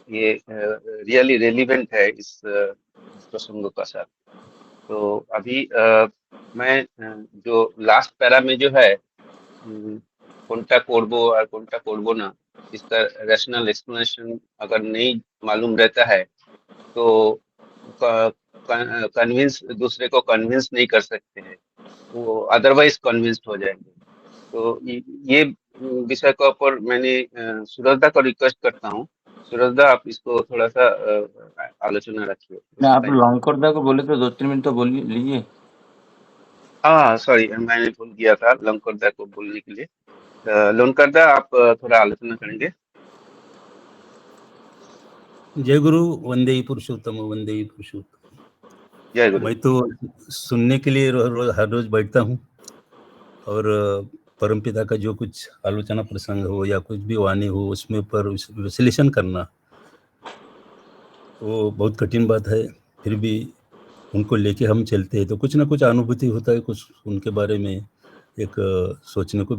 Speaker 1: ये रियली रेलिवेंट है इस प्रसंगों का साथ। तो अभी मैं जो लास्ट पैरा में जो है कोंटा कोर्बो और कोंटा कोर्बो ना, इसका रैशनल एक्सप्लेनेशन अगर नहीं मालूम रहता है तो कन्विंस दूसरे को कन्विंस नहीं कर सकते हैं, वो अदरवाइज कन्विंस्ड हो जाएंगे। तो ये विषय के ऊपर मैंने सूरजदा को रिक्वेस्ट करता हूँ, सूरजदा आप इसको थोड़ा सा आलोचना रखिए।
Speaker 6: ना आप लंकोरदा को बोले तो 2-3 मिनट तो बोल लीजिए।
Speaker 1: हाँ सॉरी, मैंने भूल गया था लंकोरदा को बोलने के लिए। लोनकरदा आप थोड़ा आलोचना करेंगे।
Speaker 7: जय गुरु, वंदे पुरुषोत्तम, वंदे पुरुषोत्तम।
Speaker 1: जय गुरु।
Speaker 7: मैं तो सुनने के लिए हर रोज बैठता हूँ और परमपिता का जो कुछ आलोचना प्रसंग हो या कुछ भी वाणी हो उसमें पर विश्लेषण करना वो बहुत कठिन बात है। फिर भी उनको लेके हम चलते हैं तो कुछ ना कुछ अनुभूति होता है, कुछ उनके बारे में एक सोचने को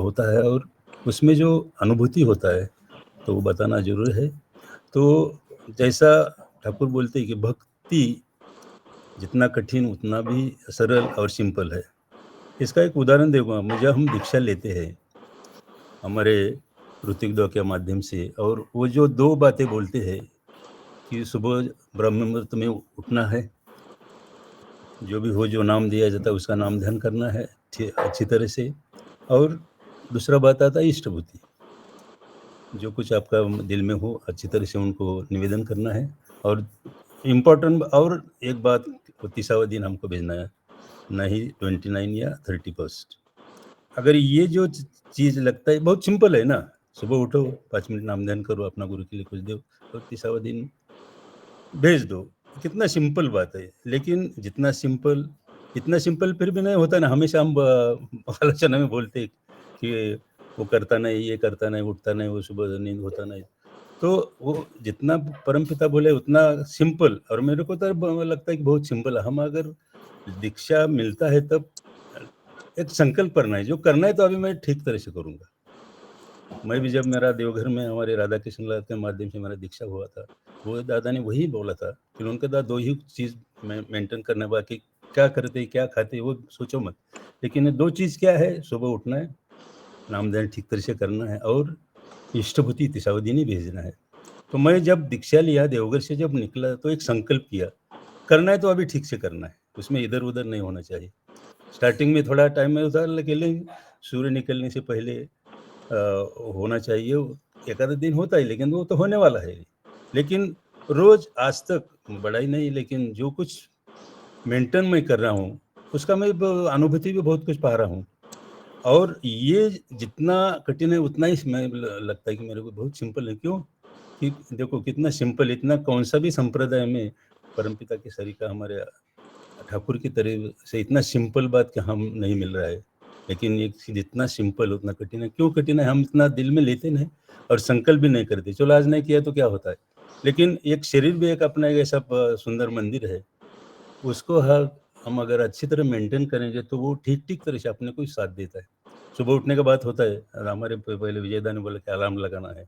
Speaker 7: होता है और उसमें जो अनुभूति होता है तो वो बताना जरूर है। तो जैसा ठाकुर बोलते हैं कि भक्ति जितना कठिन उतना भी सरल और सिंपल है। इसका एक उदाहरण दूंगा। मुझे हम दीक्षा लेते हैं हमारे ऋतिक दो के माध्यम से, और वो जो 2 बातें बोलते हैं कि सुबह ब्रह्म मुहूर्त में उठना है, जो भी हो जो नाम दिया जाता है उसका नाम ध्यान करना है अच्छी तरह से, और दूसरा बात आता है इष्टभूति, जो कुछ आपका दिल में हो अच्छी तरह से उनको निवेदन करना है। और इम्पोर्टेंट और एक बात, 30वां दिन हमको भेजना है, नहीं 29 या 31st। अगर ये जो चीज़ लगता है बहुत सिंपल है ना, सुबह उठो 5 मिनट नाम ध्यान करो, अपना गुरु के लिए कुछ दो और 30वां दिन भेज दो, कितना सिंपल बात है। लेकिन जितना सिंपल इतना सिंपल फिर भी नहीं होता ना। हमेशा हम आलोचना में बोलते कि वो करता नहीं, ये करता नहीं, उठता नहीं, वो सुबह नींद होता नहीं। तो वो जितना परमपिता बोले उतना सिंपल, और मेरे को तो लगता है कि बहुत सिंपल है। हम अगर दीक्षा मिलता है तब एक संकल्प करना है, जो करना है तो अभी मैं ठीक तरह से करूँगा। मैं भी जब मेरा देवघर में हमारे राधा कृष्ण लाल के माध्यम से मेरा दीक्षा हुआ था, वो दादा ने वही बोला था कि उनके दादा 2 ही चीज़ मेंटेन करना, बाकी क्या करते क्या खाते वो सोचो मत, लेकिन 2 चीज़ क्या है, सुबह उठना है, नाम ध्यान ठीक तरह से करना है, और इष्टभूति 30वां दिन ही भेजना है। तो मैं जब दीक्षा लिया देवघर से जब निकला तो एक संकल्प किया, करना है तो अभी ठीक से करना है, उसमें इधर उधर नहीं होना चाहिए। स्टार्टिंग में थोड़ा टाइम में उतार लेकिन सूर्य निकलने से पहले होना चाहिए। एक आधा दिन होता है लेकिन वो तो होने वाला है। लेकिन रोज आज तक बड़ा ही नहीं, लेकिन जो कुछ मेंटेन मैं कर रहा हूँ उसका मैं अनुभूति भी बहुत कुछ पा रहा हूँ। और ये जितना कठिन है उतना ही मैं लगता है कि मेरे को बहुत सिंपल है। क्यों कि देखो कितना सिंपल, इतना कौन सा भी संप्रदाय में परमपिता के सरीका हमारे ठाकुर की तरह से इतना सिंपल बात कि हम नहीं मिल रहा है। लेकिन ये जितना सिंपल उतना कठिन है। क्यों कठिन है? हम इतना दिल में लेते नहीं और संकल्प भी नहीं करते। चलो आज नहीं किया तो क्या होता है, लेकिन एक शरीर भी एक अपना ऐसा सुंदर मंदिर है, उसको हम अगर अच्छी तरह मेंटेन करेंगे तो वो ठीक ठीक तरह से अपने को साथ देता है। सुबह उठने का बात होता है, हमारे पहले विजयदा ने बोला कि अलार्म लगाना है।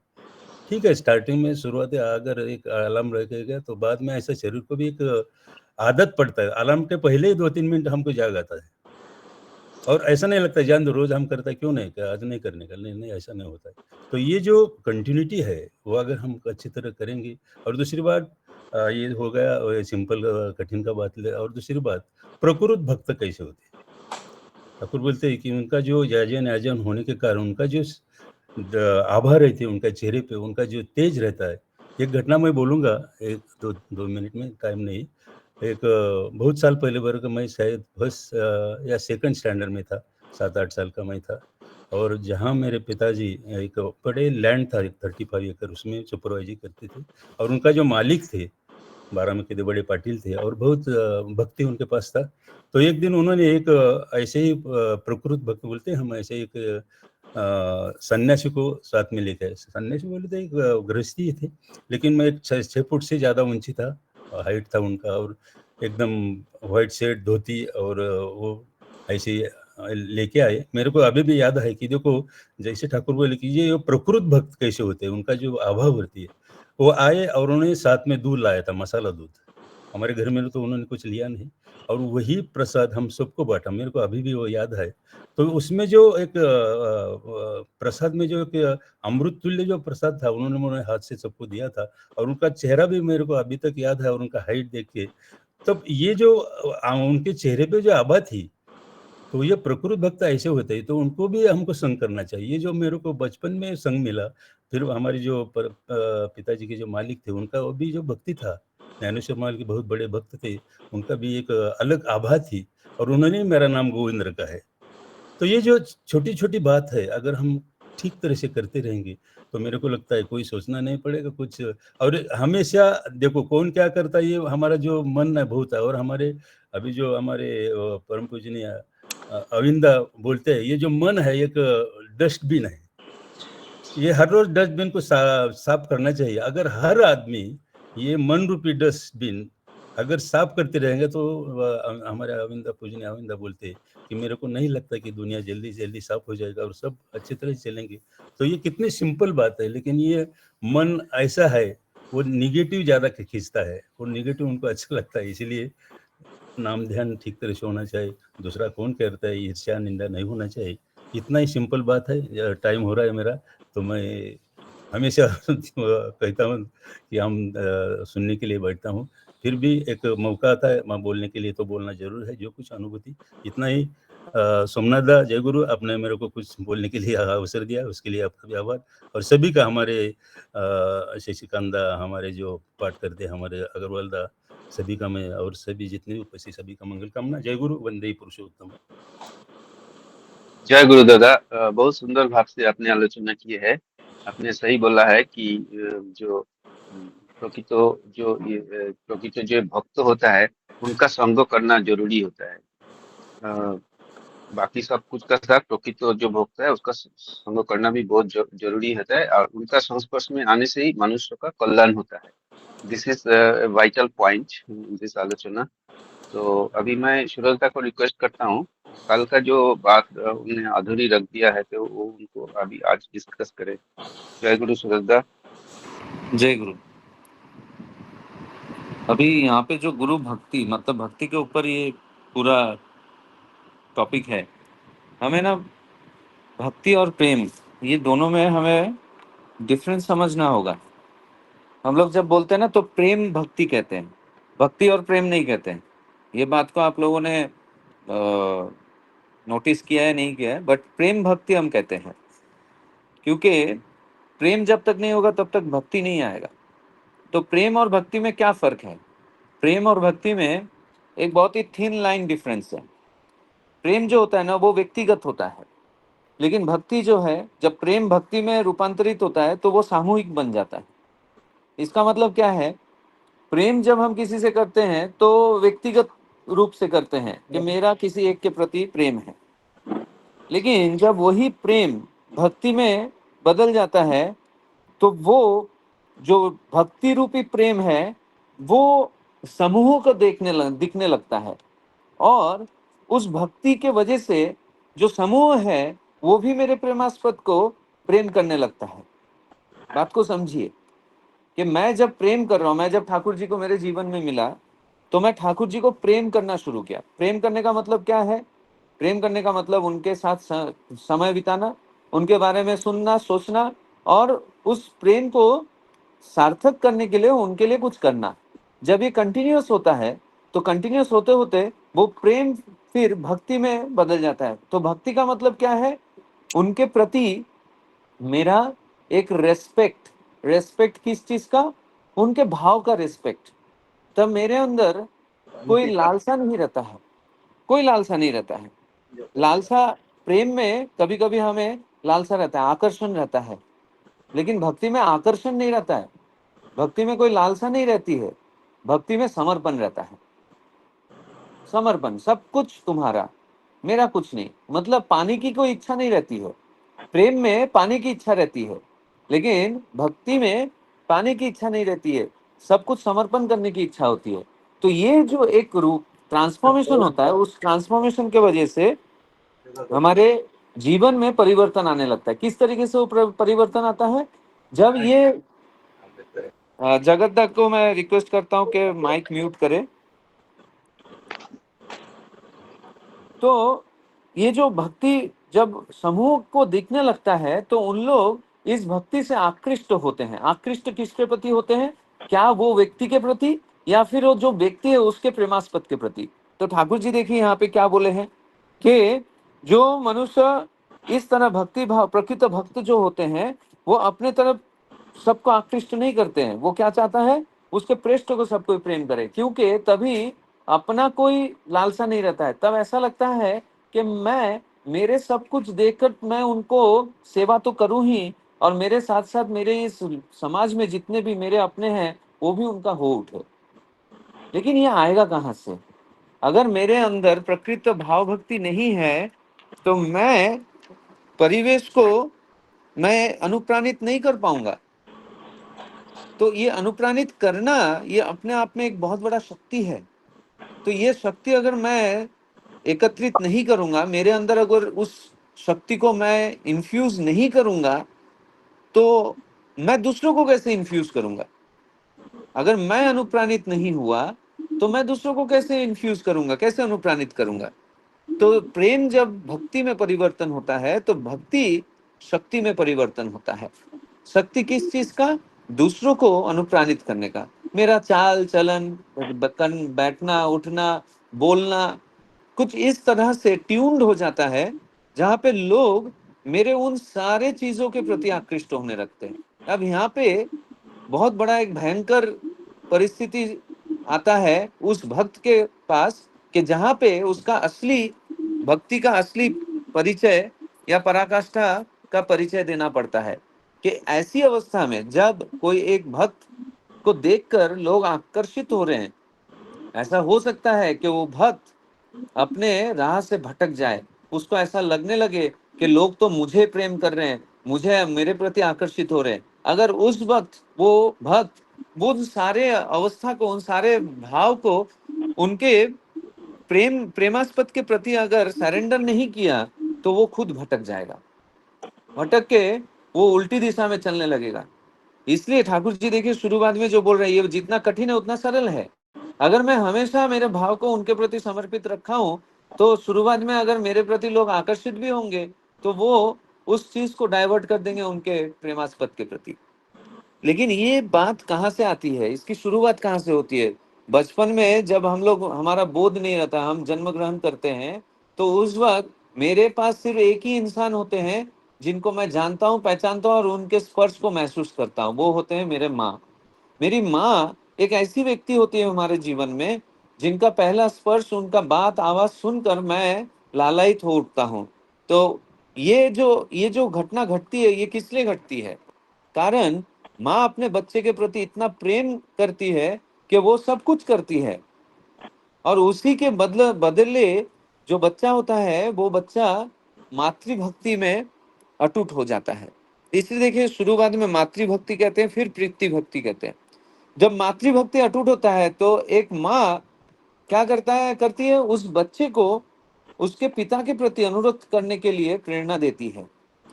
Speaker 7: ठीक है, स्टार्टिंग में शुरुआत अगर एक अलार्म रखेगा तो बाद में ऐसा शरीर को भी एक आदत पड़ता है। अलार्म के पहले ही 2-3 मिनट हमको जाग आता है। और ऐसा नहीं लगता जान दो रोज हम करता है, क्यों नहीं, क्या आज नहीं करने का, नहीं नहीं ऐसा नहीं होता है। तो ये जो कंटिन्यूटी है वो अगर हम अच्छी तरह करेंगे। और दूसरी बात ये हो गया सिंपल कठिन का बात ले। और दूसरी बात प्रकृत भक्त कैसे होते हैं, ठाकुर बोलते हैं कि उनका जो याजन याजन होने के कारण उनका जो आभा रहती है उनका चेहरे पे, उनका जो तेज रहता है। एक घटना मैं बोलूँगा, एक दो मिनट में, टाइम नहीं। एक बहुत साल पहले वर्ग मैं शायद फर्स्ट या सेकंड स्टैंडर्ड में था, 7-8 साल का मैं था। और जहाँ मेरे पिताजी एक बड़े लैंड था 35 एकड़, उसमें सुपरवाइजिंग करते थे। और उनका जो मालिक थे बारामती के बड़े पाटिल थे और बहुत भक्ति उनके पास था। तो एक दिन उन्होंने एक ऐसे ही प्रकृत भक्त बोलते हैं हम, ऐसे एक सन्यासी को साथ में लेके आए। सन्यासी बोले थे, एक गृहस्थी थे, लेकिन मैं 6 फुट से ज़्यादा ऊंची था, हाइट था उनका, और एकदम व्हाइट शर्ट धोती, और वो ऐसे लेके आए। मेरे को अभी भी याद है कि देखो, जैसे ठाकुर बोले कि ये प्रकृत भक्त कैसे होते हैं, उनका जो आभा होती है। वो आए और उन्होंने साथ में दूध लाया था, मसाला दूध। हमारे घर में तो उन्होंने कुछ लिया नहीं, और वही प्रसाद हम सबको बांटा, मेरे को अभी भी वो याद है। तो उसमें जो एक प्रसाद में जो एक अमृत तुल्य जो प्रसाद था, उन्होंने मुझे हाथ से सबको दिया था। और उनका चेहरा भी मेरे को अभी तक याद है, और उनका हाइट देख के, तब ये जो उनके चेहरे पे जो आभा थी, तो ये प्रकृत भक्त ऐसे होते हैं। तो उनको भी हमको संग करना चाहिए। जो मेरे को बचपन में संग मिला, फिर हमारे जो पिताजी के जो मालिक थे, उनका वो भी जो भक्ति था, ज्ञानेश्वर माल के बहुत बड़े भक्त थे, उनका भी एक अलग आभा थी, और उन्होंने मेरा नाम गोविंद रखा है। तो ये जो छोटी छोटी बात है, अगर हम ठीक तरह से करते रहेंगे, तो मेरे को लगता है कोई सोचना नहीं पड़ेगा कुछ। और हमेशा देखो कौन क्या करता है, ये हमारा जो मन है बहुत है। और हमारे अभी जो हमारे परम पूजनीय अविंदा बोलते हैं, ये जो मन है एक डस्टबिन है, ये हर रोज डस्टबिन को साफ करना चाहिए। अगर हर आदमी ये मन रूपी डस्टबिन अगर साफ करते रहेंगे, तो हमारे अविंदा पूजनीय अविंदा बोलते हैं कि मेरे को नहीं लगता कि दुनिया जल्दी जल्दी साफ हो जाएगा और सब अच्छी तरह से चलेंगे। तो ये कितनी सिंपल बात है, लेकिन ये मन ऐसा है, वो निगेटिव ज्यादा खींचता है, और निगेटिव उनको अच्छा लगता है। इसीलिए नाम ध्यान ठीक तरह से होना चाहिए। दूसरा कौन कहता है, ईर्ष्या निंदा नहीं होना चाहिए। इतना ही सिंपल बात है। टाइम हो रहा है मेरा, तो मैं हमेशा कहता हूँ कि हम सुनने के लिए बैठता हूँ, फिर भी एक मौका आता है मैं बोलने के लिए, तो बोलना जरूर है, जो कुछ अनुभूति। इतना ही। सोमनाथ दा, जय गुरु, आपने मेरे को कुछ बोलने के लिए अवसर दिया, उसके लिए आपका भी आभार। और सभी का, हमारे शशिकांत दा, हमारे जो पाठ करते हैं हमारे अग्रवाल दा, सभी का मैं, और सभी जितने भी उपस्थित सभी का मंगल कामना। जय गुरु, वंदे पुरुषोत्तम।
Speaker 1: जय गुरु दादा। बहुत सुंदर भाव से आपने आलोचना की है। आपने सही बोला है कि जो प्रकृत जो भक्त होता है, उनका संग करना जरूरी होता है। बाकी सब कुछ का साथ प्रकृत जो भक्त है उसका संग करना भी बहुत जरूरी होता है, और उनका संस्पर्श में आने से ही मनुष्य का कल्याण होता है। This is vital point in this आलोचना। तो अभी मैं सूरजदा को रिक्वेस्ट करता हूँ, कल का जो बात उन्हें अधूरी रख दिया है, तो वो उनको अभी आज डिस्कस करें। जय गुरु सूरजदा।
Speaker 2: जय गुरु। अभी यहाँ पे जो गुरु भक्ति, मतलब भक्ति के ऊपर ये पूरा टॉपिक है। हमें ना भक्ति और प्रेम, ये दोनों में हमें डिफरेंस समझना होगा। हम लोग जब बोलते हैं ना, तो प्रेम भक्ति कहते हैं, भक्ति और प्रेम नहीं कहते हैं। ये बात को आप लोगों ने नोटिस किया है नहीं किया है, बट प्रेम भक्ति हम कहते हैं, क्योंकि प्रेम जब तक नहीं होगा तब तक भक्ति नहीं आएगा। तो प्रेम और भक्ति में क्या फर्क है? प्रेम और भक्ति में एक बहुत ही थिन लाइन डिफरेंस है। प्रेम जो होता है ना, वो व्यक्तिगत होता है, लेकिन भक्ति जो है, जब प्रेम भक्ति में रूपांतरित होता है तो वो सामूहिक बन जाता है। इसका मतलब क्या है? प्रेम जब हम किसी से करते हैं तो व्यक्तिगत रूप से करते हैं कि मेरा किसी एक के प्रति प्रेम है, लेकिन जब वही प्रेम भक्ति में बदल जाता है, तो वो जो भक्ति रूपी प्रेम है वो समूह को दिखने लगता है, और उस भक्ति के वजह से जो समूह है वो भी मेरे प्रेमास्पद को प्रेम करने लगता है। बात को समझिए कि मैं जब प्रेम कर रहा हूं, मैं जब ठाकुर जी को मेरे जीवन में मिला, तो मैं ठाकुर जी को प्रेम करना शुरू किया। प्रेम करने का मतलब क्या है? प्रेम करने का मतलब उनके साथ समय बिताना, उनके बारे में सुनना, सोचना, और उस प्रेम को सार्थक करने के लिए उनके लिए कुछ करना। जब ये कंटिन्यूअस होता है तो कंटिन्यूअस होते होते वो प्रेम फिर भक्ति में बदल जाता है। तो भक्ति का मतलब क्या है? उनके प्रति मेरा एक रेस्पेक्ट। रेस्पेक्ट किस चीज का? उनके भाव का रेस्पेक्ट। तब मेरे अंदर कोई लालसा नहीं रहता है, कोई लालसा नहीं रहता है। लालसा, प्रेम में कभी कभी हमें लालसा रहता है, आकर्षण रहता है, लेकिन भक्ति में आकर्षण नहीं रहता है, भक्ति में कोई लालसा नहीं रहती है, भक्ति में समर्पण रहता है। समर्पण, सब कुछ तुम्हारा, मेरा कुछ नहीं। मतलब पानी की कोई इच्छा नहीं रहती है। प्रेम में पानी की इच्छा रहती है, लेकिन भक्ति में पानी की इच्छा नहीं रहती है, सब कुछ समर्पण करने की इच्छा होती है। तो ये जो एक रूप ट्रांसफॉर्मेशन होता है, उस ट्रांसफॉर्मेशन के वजह से हमारे जीवन में परिवर्तन आने लगता है। किस तरीके से वो परिवर्तन आता है? जब ये जगत दा को मैं रिक्वेस्ट करता हूँ कि माइक म्यूट करे। तो ये जो भक्ति जब समूह को दिखने लगता है तो उन लोग इस भक्ति से आकृष्ट होते हैं। आकृष्ट किसके प्रति होते हैं? क्या वो व्यक्ति के प्रति, या फिर वो जो व्यक्ति है उसके प्रेमास्पद के प्रति? तो ठाकुर जी देखिए यहाँ पे क्या बोले हैं कि जो मनुष्य इस तरह भक्ति भाव, प्रकृत भक्त जो होते हैं, वो अपने तरफ सबको आकृष्ट नहीं करते हैं। वो क्या चाहता है? उसके पृष्ठ को सब कोई प्रेम करे, क्योंकि तभी अपना कोई लालसा नहीं रहता है। तब ऐसा लगता है कि मैं, मेरे सब कुछ देखकर मैं उनको सेवा तो करूं ही, और मेरे साथ साथ मेरे इस समाज में जितने भी मेरे अपने हैं वो भी उनका हो उठे। लेकिन ये आएगा कहाँ से? अगर मेरे अंदर प्रकृत भाव भक्ति नहीं है तो मैं परिवेश को मैं अनुप्राणित नहीं कर पाऊंगा। तो ये अनुप्राणित करना, ये अपने आप में एक बहुत बड़ा शक्ति है। तो ये शक्ति अगर मैं एकत्रित नहीं करूंगा, मेरे अंदर अगर उस शक्ति को मैं इन्फ्यूज नहीं करूंगा, तो मैं दूसरों को कैसे इन्फ्यूज करूंगा? अगर मैं अनुप्राणित नहीं हुआ तो मैं दूसरों को कैसे इन्फ्यूज करूंगा, कैसे अनुप्राणित करूंगा? तो प्रेम जब भक्ति में परिवर्तन होता है तो भक्ति शक्ति में परिवर्तन होता है। शक्ति किस चीज का? दूसरों को अनुप्राणित करने का। मेरा चाल चलन, बैठना उठना, बोलना कुछ इस तरह से ट्यून्ड हो जाता है जहां पे लोग मेरे उन सारे चीजों के प्रति आकृष्ट होने लगते हैं। अब यहाँ पे बहुत बड़ा एक भयंकर परिस्थिति आता है उस भक्त के पास, कि जहां पे उसका असली भक्ति का असली परिचय या पराकाष्ठा का परिचय देना पड़ता है। कि ऐसी अवस्था में जब कोई एक भक्त को देखकर लोग आकर्षित हो रहे हैं, ऐसा हो सकता है कि वो भक्त अपने राह से भटक जाए, उसको ऐसा लगने लगे कि लोग तो मुझे प्रेम कर रहे हैं, मुझे, मेरे प्रति आकर्षित हो रहे हैं। अगर उस वक्त वो भक्त वो उन सारे अवस्था को, उन सारे भाव को उनके प्रेमास्पद के प्रति अगर सरेंडर नहीं किया तो वो खुद भटक जाएगा, भटक के वो उल्टी दिशा में चलने लगेगा। इसलिए ठाकुर जी देखिए शुरुआत में जो बोल रहे हैं, ये जितना कठिन है उतना सरल है। अगर मैं हमेशा मेरे भाव को उनके प्रति समर्पित रखा हूं तो शुरुआत में अगर मेरे प्रति लोग आकर्षित भी होंगे तो वो उस चीज को डाइवर्ट कर देंगे उनके प्रेमास्पद के प्रति। लेकिन ये बात कहाँ से आती है, इसकी शुरुआत कहाँ से होती है? बचपन में जब हम लोग, हमारा बोध नहीं रहता, हम जन्म ग्रहण करते हैं, तो उस वक्त मेरे पास सिर्फ एक ही इंसान होते हैं जिनको मैं जानता हूँ, पहचानता हूँ और उनके स्पर्श को महसूस करता हूँ। वो होते हैं मेरे माँ। मेरी माँ एक ऐसी व्यक्ति होती है हमारे जीवन में जिनका पहला स्पर्श, उनका बात आवाज सुनकर मैं लालायित हो उठता हूँ। तो ये जो घटना घटती है, ये किस लिए घटती है? कारण माँ अपने बच्चे के प्रति इतना प्रेम करती है कि वो सब कुछ करती है, और उसी के बदले जो बच्चा होता है वो बच्चा मातृभक्ति में अटूट हो जाता है। इसलिए देखिए शुरुआत में मातृभक्ति कहते हैं, फिर प्रीति भक्ति कहते हैं। जब मातृभक्ति अटूट होता है तो एक माँ क्या करती है, उस बच्चे को उसके पिता के प्रति अनुरक्त करने के लिए प्रेरणा देती है,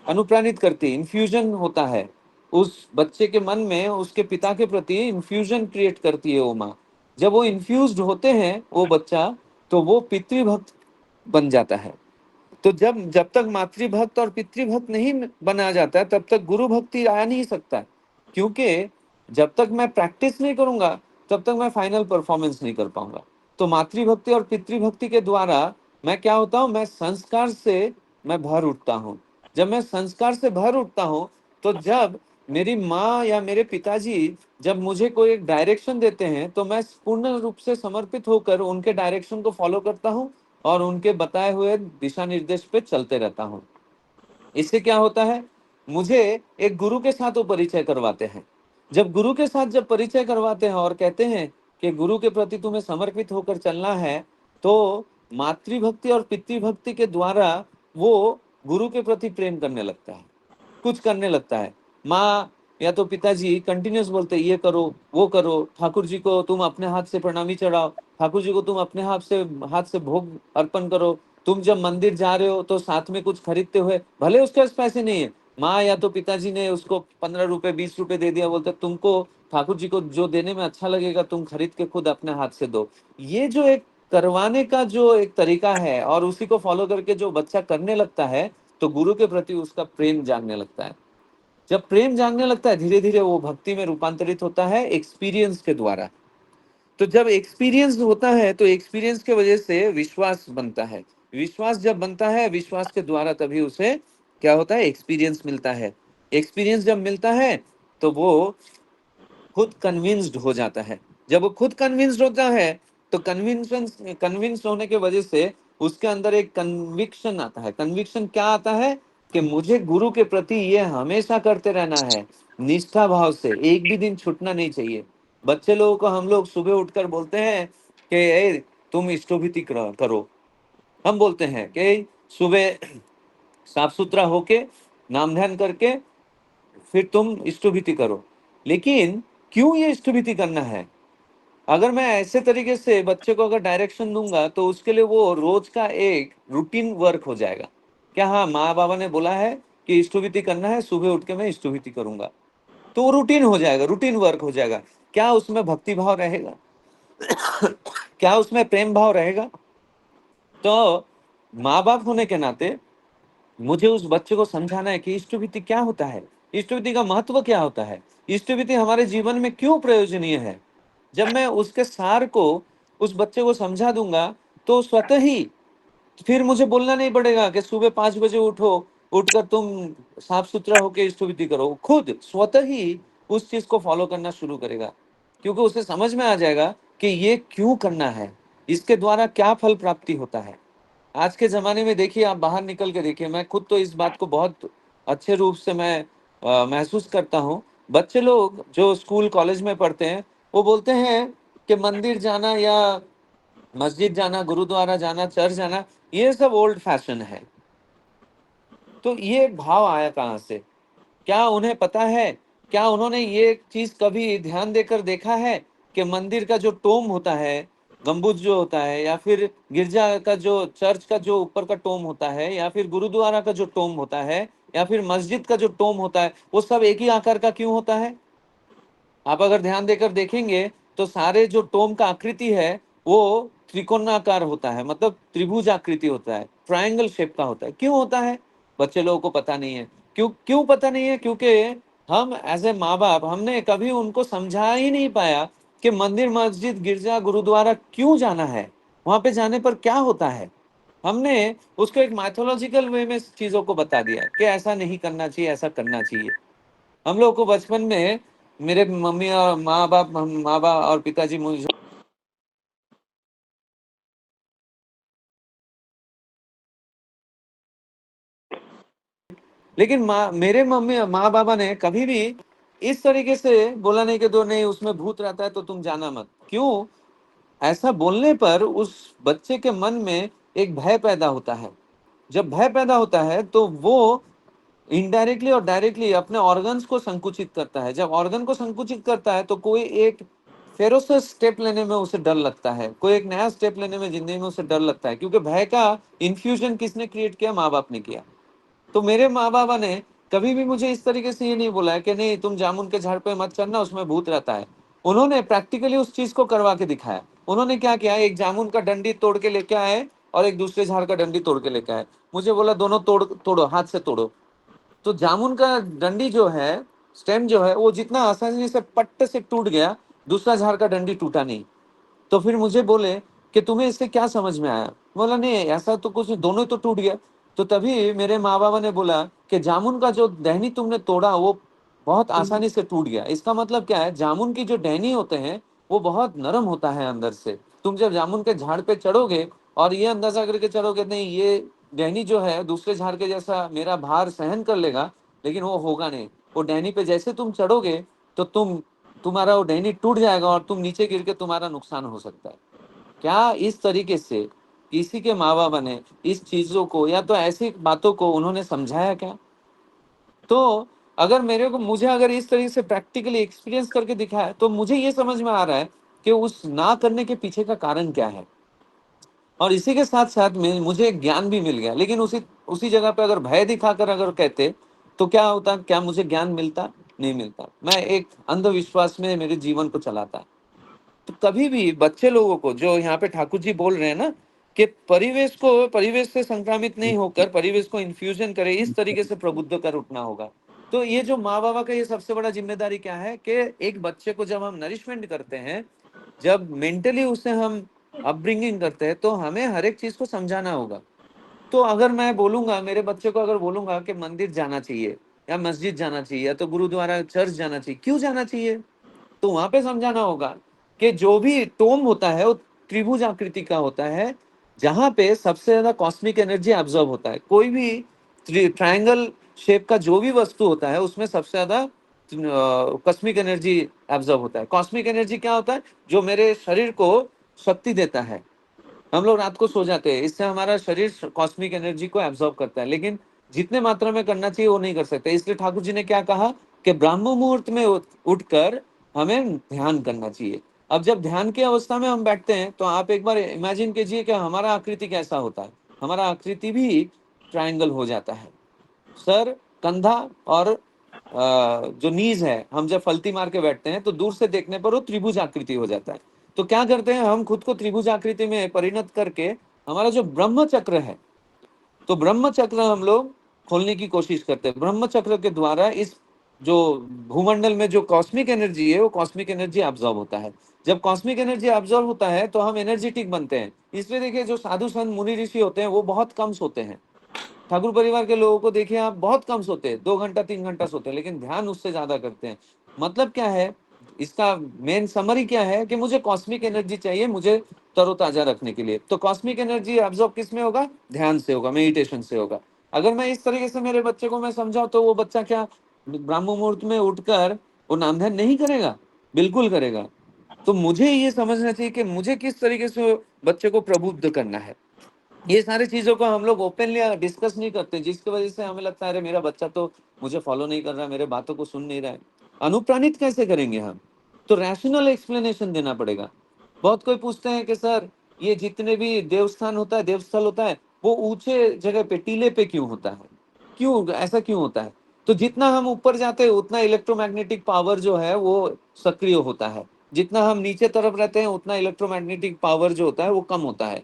Speaker 2: अनुप्राणित करती है। इन्फ्यूजन होता है उस बच्चे के मन में, उसके पिता के प्रति इन्फ्यूजन क्रिएट करती है वो माँ। जब वो इन्फ्यूज्ड होते हैं वो बच्चा, तो वो पितृभक्त बन जाता है। तो जब तक मातृभक्त और पितृभक्त नहीं बना जाता है तब तक गुरु भक्ति आ नहीं सकता है, क्योंकि जब तक मैं प्रैक्टिस नहीं करूंगा तब तक मैं फाइनल परफॉर्मेंस नहीं कर पाऊंगा। तो मातृभक्ति और पितृभक्ति के द्वारा मैं क्या होता हूं, मैं संस्कार से मैं भर उठता हूं। जब मैं संस्कार से भर उठता हूं तो जब मेरी माँ या मेरे पिताजी जब मुझे कोई एक डायरेक्शन देते हैं तो मैं पूर्ण रूप से समर्पित होकर उनके डायरेक्शन को फॉलो करता हूं और उनके बताए हुए दिशा निर्देश पे चलते रहता हूं। इससे क्या होता है, मुझे एक गुरु के साथ वो परिचय करवाते हैं। जब गुरु के साथ जब परिचय करवाते हैं और कहते हैं कि गुरु के प्रति तुम्हें समर्पित होकर चलना है, तो मातृभक्ति और पितृभक्ति के द्वारा वो गुरु के प्रति प्रेम करने लगता है, कुछ करने लगता है। माँ या तो पिताजी कंटिन्यूस बोलते ये करो वो करो, ठाकुर जी को तुम अपने हाथ से प्रणामी चढ़ाओ, ठाकुर जी को तुम अपने हाथ से भोग अर्पण करो, तुम जब मंदिर जा रहे हो तो साथ में कुछ खरीदते हुए, भले उसके पास पैसे नहीं है, माँ या तो पिताजी ने उसको 15 रुपए 20 रुपए दे दिया, बोलते तुमको ठाकुर जी को जो देने में अच्छा लगेगा तुम खरीद के खुद अपने हाथ से दो। ये जो एक करवाने का जो एक तरीका है और उसी को फॉलो करके जो बच्चा करने लगता है तो गुरु के प्रति उसका प्रेम जागने लगता है। जब प्रेम जागने लगता है धीरे धीरे वो भक्ति में रूपांतरित होता है एक्सपीरियंस के द्वारा। तो जब एक्सपीरियंस होता है तो एक्सपीरियंस के वजह से विश्वास बनता है, विश्वास जब बनता है विश्वास के द्वारा तभी उसे क्या होता है, एक्सपीरियंस मिलता है। एक्सपीरियंस जब मिलता है तो वो खुद कन्विंस्ड हो जाता है। जब वो खुद कन्विंस्ड होता है तो कन्विंस्ड होने के वजह से उसके अंदर एक कन्विक्शन आता है। कन्विक्शन क्या आता है कि मुझे गुरु के प्रति ये हमेशा करते रहना है, निष्ठा भाव से, एक भी दिन छूटना नहीं चाहिए। बच्चे लोगों को हम लोग सुबह उठकर बोलते हैं कि ए, तुम इष्टोभिति करो। हम बोलते हैं कि सुबह साफ सुथरा होके नाम ध्यान करके फिर तुम इष्टोभिति करो। लेकिन क्यों ये इष्टोभिति करना है? अगर मैं ऐसे तरीके से बच्चे को अगर डायरेक्शन दूंगा तो उसके लिए वो रोज का एक रूटीन वर्क हो जाएगा। क्या हाँ, माँ बाबा ने बोला है कि इष्टोभिति करना है, सुबह उठ के मैं इष्टोभिति करूंगा, तो वो रूटीन हो जाएगा, रूटीन वर्क हो जाएगा। क्या उसमें भक्ति भाव रहेगा? क्या उसमें प्रेम भाव रहेगा? तो माँ बाप होने के नाते मुझे उस बच्चे को समझाना है कि इष्टोभिति क्या होता है, इष्टोभिति का महत्व क्या होता है, इष्टोभिति हमारे जीवन में क्यों प्रयोजनीय है। जब मैं उसके सार को उस बच्चे को समझा दूंगा तो स्वतः ही फिर मुझे बोलना नहीं पड़ेगा कि सुबह 5 बजे उठो, उठकर तुम साफ सुथरा होकर इष्टोभिति करो। खुद स्वतः ही उस चीज को फॉलो करना शुरू करेगा, क्योंकि उसे समझ में आ जाएगा कि ये क्यों करना है, इसके द्वारा क्या फल प्राप्ति होता है। आज के जमाने में देखिए, आप बाहर निकल के देखिए, मैं खुद तो इस बात को बहुत अच्छे रूप से मैं महसूस करता हूँ। बच्चे लोग जो स्कूल कॉलेज में पढ़ते हैं वो बोलते हैं कि मंदिर जाना या मस्जिद जाना, गुरुद्वारा जाना, चर्च जाना, ये सब ओल्ड फैशन है। तो ये भाव आया कहाँ से? क्या उन्हें पता है, क्या उन्होंने ये चीज कभी ध्यान देकर देखा है कि मंदिर का जो टोम होता है, गम्बुज जो होता है, या फिर गिरजा का जो चर्च का जो ऊपर का टोम होता है, या फिर गुरुद्वारा का जो टोम होता है, या फिर मस्जिद का जो टोम होता है, वो सब एक ही आकार का क्यों होता है? आप अगर ध्यान देकर देखेंगे तो सारे जो टोम का आकृति है वो त्रिकोणाकार होता है, मतलब त्रिभुज आकृति होता है, ट्रायंगल शेप का होता है। क्यों होता है? बच्चे लोगों को पता नहीं है। क्यों क्यों पता नहीं है? क्योंकि हम एज ए माँ बाप हमने कभी उनको समझा ही नहीं पाया कि मंदिर, मस्जिद, गिरजा, गुरुद्वारा क्यों जाना है, वहां पे जाने पर क्या होता है। हमने उसको एक माइथोलॉजिकल वे में चीजों को बता दिया कि ऐसा नहीं करना चाहिए, ऐसा करना चाहिए। हम लोग को बचपन में मेरे मम्मी और माँ बाप और पिताजी मुझे लेकिन मेरे मम्मी माँ बाबा ने कभी भी इस तरीके से बोला नहीं कि दो नहीं उसमें भूत रहता है तो तुम जाना मत। क्यों? ऐसा बोलने पर उस बच्चे के मन में एक भय पैदा होता है। जब भय पैदा होता है तो वो इनडायरेक्टली और डायरेक्टली अपने ऑर्गन्स को संकुचित करता है। जब ऑर्गन को संकुचित करता है तो कोई एक फेरोसियस स्टेप लेने में उसे डर लगता है, कोई एक नया स्टेप लेने में जिंदगी में उसे डर लगता है, क्योंकि भय का इन्फ्यूजन किसने क्रिएट किया? माँ बाप ने किया। तो मेरे माँ बाबा ने कभी भी मुझे इस तरीके से ये नहीं बोला है कि नहीं तुम जामुन के झाड़ पे मत चढ़ना, उसमें भूत रहता है। उन्होंने प्रैक्टिकली उस चीज को करवा के दिखाया। उन्होंने क्या किया, एक जामुन का डंडी तोड़ के लेके आए और एक दूसरे झाड़ का डंडी तोड़ के लेके आए। मुझे बोला दोनों तोड़ो, हाथ से तोड़ो। तो जामुन का डंडी जो है, स्टेम जो है, वो जितना आसानी से पट्ट से टूट गया, दूसरा झाड़ का डंडी टूटा नहीं। तो फिर मुझे बोले कि तुम्हें इससे क्या समझ में आया? बोला नहीं ऐसा तो कुछ नहीं, दोनों तो टूट गया। तो तभी मेरे माँ बाबा ने बोला कि जामुन का जो टहनी तुमने तोड़ा वो बहुत आसानी से टूट गया। इसका मतलब क्या है, जामुन की जो टहनी होते हैं वो बहुत नरम होता है अंदर से। तुम जब जामुन के झाड़ पे चढ़ोगे और ये अंदाजा करके चढ़ोगे नहीं ये टहनी जो है दूसरे झाड़ के जैसा मेरा भार सहन कर लेगा, लेकिन वो होगा नहीं। वो टहनी पे जैसे तुम चढ़ोगे तो तुम्हारा वो डहनी टूट जाएगा और तुम नीचे गिर के तुम्हारा नुकसान हो सकता है। क्या इस तरीके से किसी के माँ बाप ने इस चीजों को या तो ऐसी बातों को उन्होंने समझाया क्या? तो अगर मुझे अगर इस तरीके से प्रैक्टिकली एक्सपीरियंस करके दिखाया तो मुझे ये समझ में आ रहा है कि उस ना करने के पीछे का कारण क्या है। और इसी के साथ साथ में मुझे एक ज्ञान भी मिल गया। लेकिन उसी जगह पे अगर भय दिखाकर अगर कहते तो क्या होता, क्या मुझे ज्ञान मिलता? नहीं मिलता। मैं एक अंधविश्वास में मेरे जीवन को चलाता। तो कभी भी बच्चे लोगों को जो यहाँ पे ठाकुर जी बोल रहे हैं ना कि परिवेश से संक्रामित नहीं होकर परिवेश को इन्फ्यूजन करे, इस तरीके से प्रबुद्ध कर उठना होगा। तो ये जो माँ बाबा का ये सबसे बड़ा जिम्मेदारी क्या है कि एक बच्चे को जब हम नरिशमेंट करते हैं, जब मेंटली उसे हम अपब्रिंगिंग करते हैं, तो हमें हर एक चीज को समझाना होगा। तो अगर मैं बोलूंगा मेरे बच्चे को, अगर बोलूंगा कि मंदिर जाना चाहिए या मस्जिद जाना चाहिए या तो गुरुद्वारा चर्च जाना चाहिए, क्यों जाना चाहिए? तो वहां पे समझाना होगा कि जो भी टोम होता है वो त्रिभुज आकृति का होता है, जहां पे सबसे ज्यादा कॉस्मिक एनर्जी एब्जॉर्ब होता है। कोई भी ट्रायंगल शेप का जो भी वस्तु होता है उसमें सबसे ज्यादा कॉस्मिक एनर्जी एब्जॉर्ब होता है। कॉस्मिक एनर्जी क्या होता है? जो मेरे शरीर को शक्ति देता है। हम लोग रात को सो जाते हैं, इससे हमारा शरीर कॉस्मिक एनर्जी को एब्जॉर्ब करता है, लेकिन जितने मात्रा में करना चाहिए वो नहीं कर सकते। इसलिए ठाकुर जी ने क्या कहा कि ब्राह्म मुहूर्त में उठकर हमें ध्यान करना चाहिए। अब जब ध्यान की अवस्था में हम बैठते हैं तो आप एक बार इमेजिन कीजिए कि हमारा आकृति कैसा होता है। हमारा आकृति भी ट्रायंगल हो जाता है। सर, कंधा और जो नीज है, हम जब फलती मार के बैठते हैं तो दूर से देखने पर वो त्रिभुज आकृति हो जाता है। तो क्या करते हैं हम खुद को त्रिभुज आकृति में परिणत करके हमारा जो ब्रह्म चक्र है, तो ब्रह्म चक्र हम लोग खोलने की कोशिश करते हैं। ब्रह्म चक्र के द्वारा इस जो भूमंडल में जो कॉस्मिक एनर्जी है वो कॉस्मिक एनर्जी एब्जॉर्ब होता है। जब कॉस्मिक एनर्जी एब्जॉर्ब होता है तो हम एनर्जेटिक बनते हैं। इसलिए देखिए जो साधु संत मुनि ऋषि होते हैं वो बहुत कम सोते हैं। ठाकुर परिवार के लोगों को देखिए आप, बहुत कम सोते हैं, 2 घंटा 3 घंटा सोते हैं, लेकिन ध्यान उससे ज्यादा करते हैं। मतलब क्या है इसका मेन समरी क्या है कि मुझे कॉस्मिक एनर्जी चाहिए मुझे तरोताजा रखने के लिए। तो कॉस्मिक एनर्जी एब्जॉर्ब किस में होगा? ध्यान से होगा, मेडिटेशन से होगा। अगर मैं इस तरीके से मेरे बच्चे को मैं समझाऊं तो वो बच्चा क्या ब्रह्म मुहूर्त में उठकर वो नाम ध्यान नहीं करेगा? बिल्कुल करेगा। तो मुझे ये समझना चाहिए कि मुझे किस तरीके से बच्चे को प्रबुद्ध करना है। ये सारी चीजों को हम लोग ओपनली डिस्कस नहीं करते, जिसकी वजह से हमें लगता है अरे मेरा बच्चा तो मुझे फॉलो नहीं कर रहा, मेरे बातों को सुन नहीं रहा है। अनुप्राणित कैसे करेंगे हम? तो रैशनल एक्सप्लेनेशन देना पड़ेगा। बहुत कोई पूछते हैं कि सर ये जितने भी देवस्थान होता है, देवस्थल होता है, वो ऊंचे जगह पे टीले पे क्यों होता है? क्यों ऐसा क्यों होता है? तो जितना हम ऊपर जाते हैं उतना इलेक्ट्रोमैग्नेटिक पावर जो है वो सक्रिय होता है। जितना हम नीचे तरफ रहते हैं उतना इलेक्ट्रोमैग्नेटिक पावर जो होता है वो कम होता है।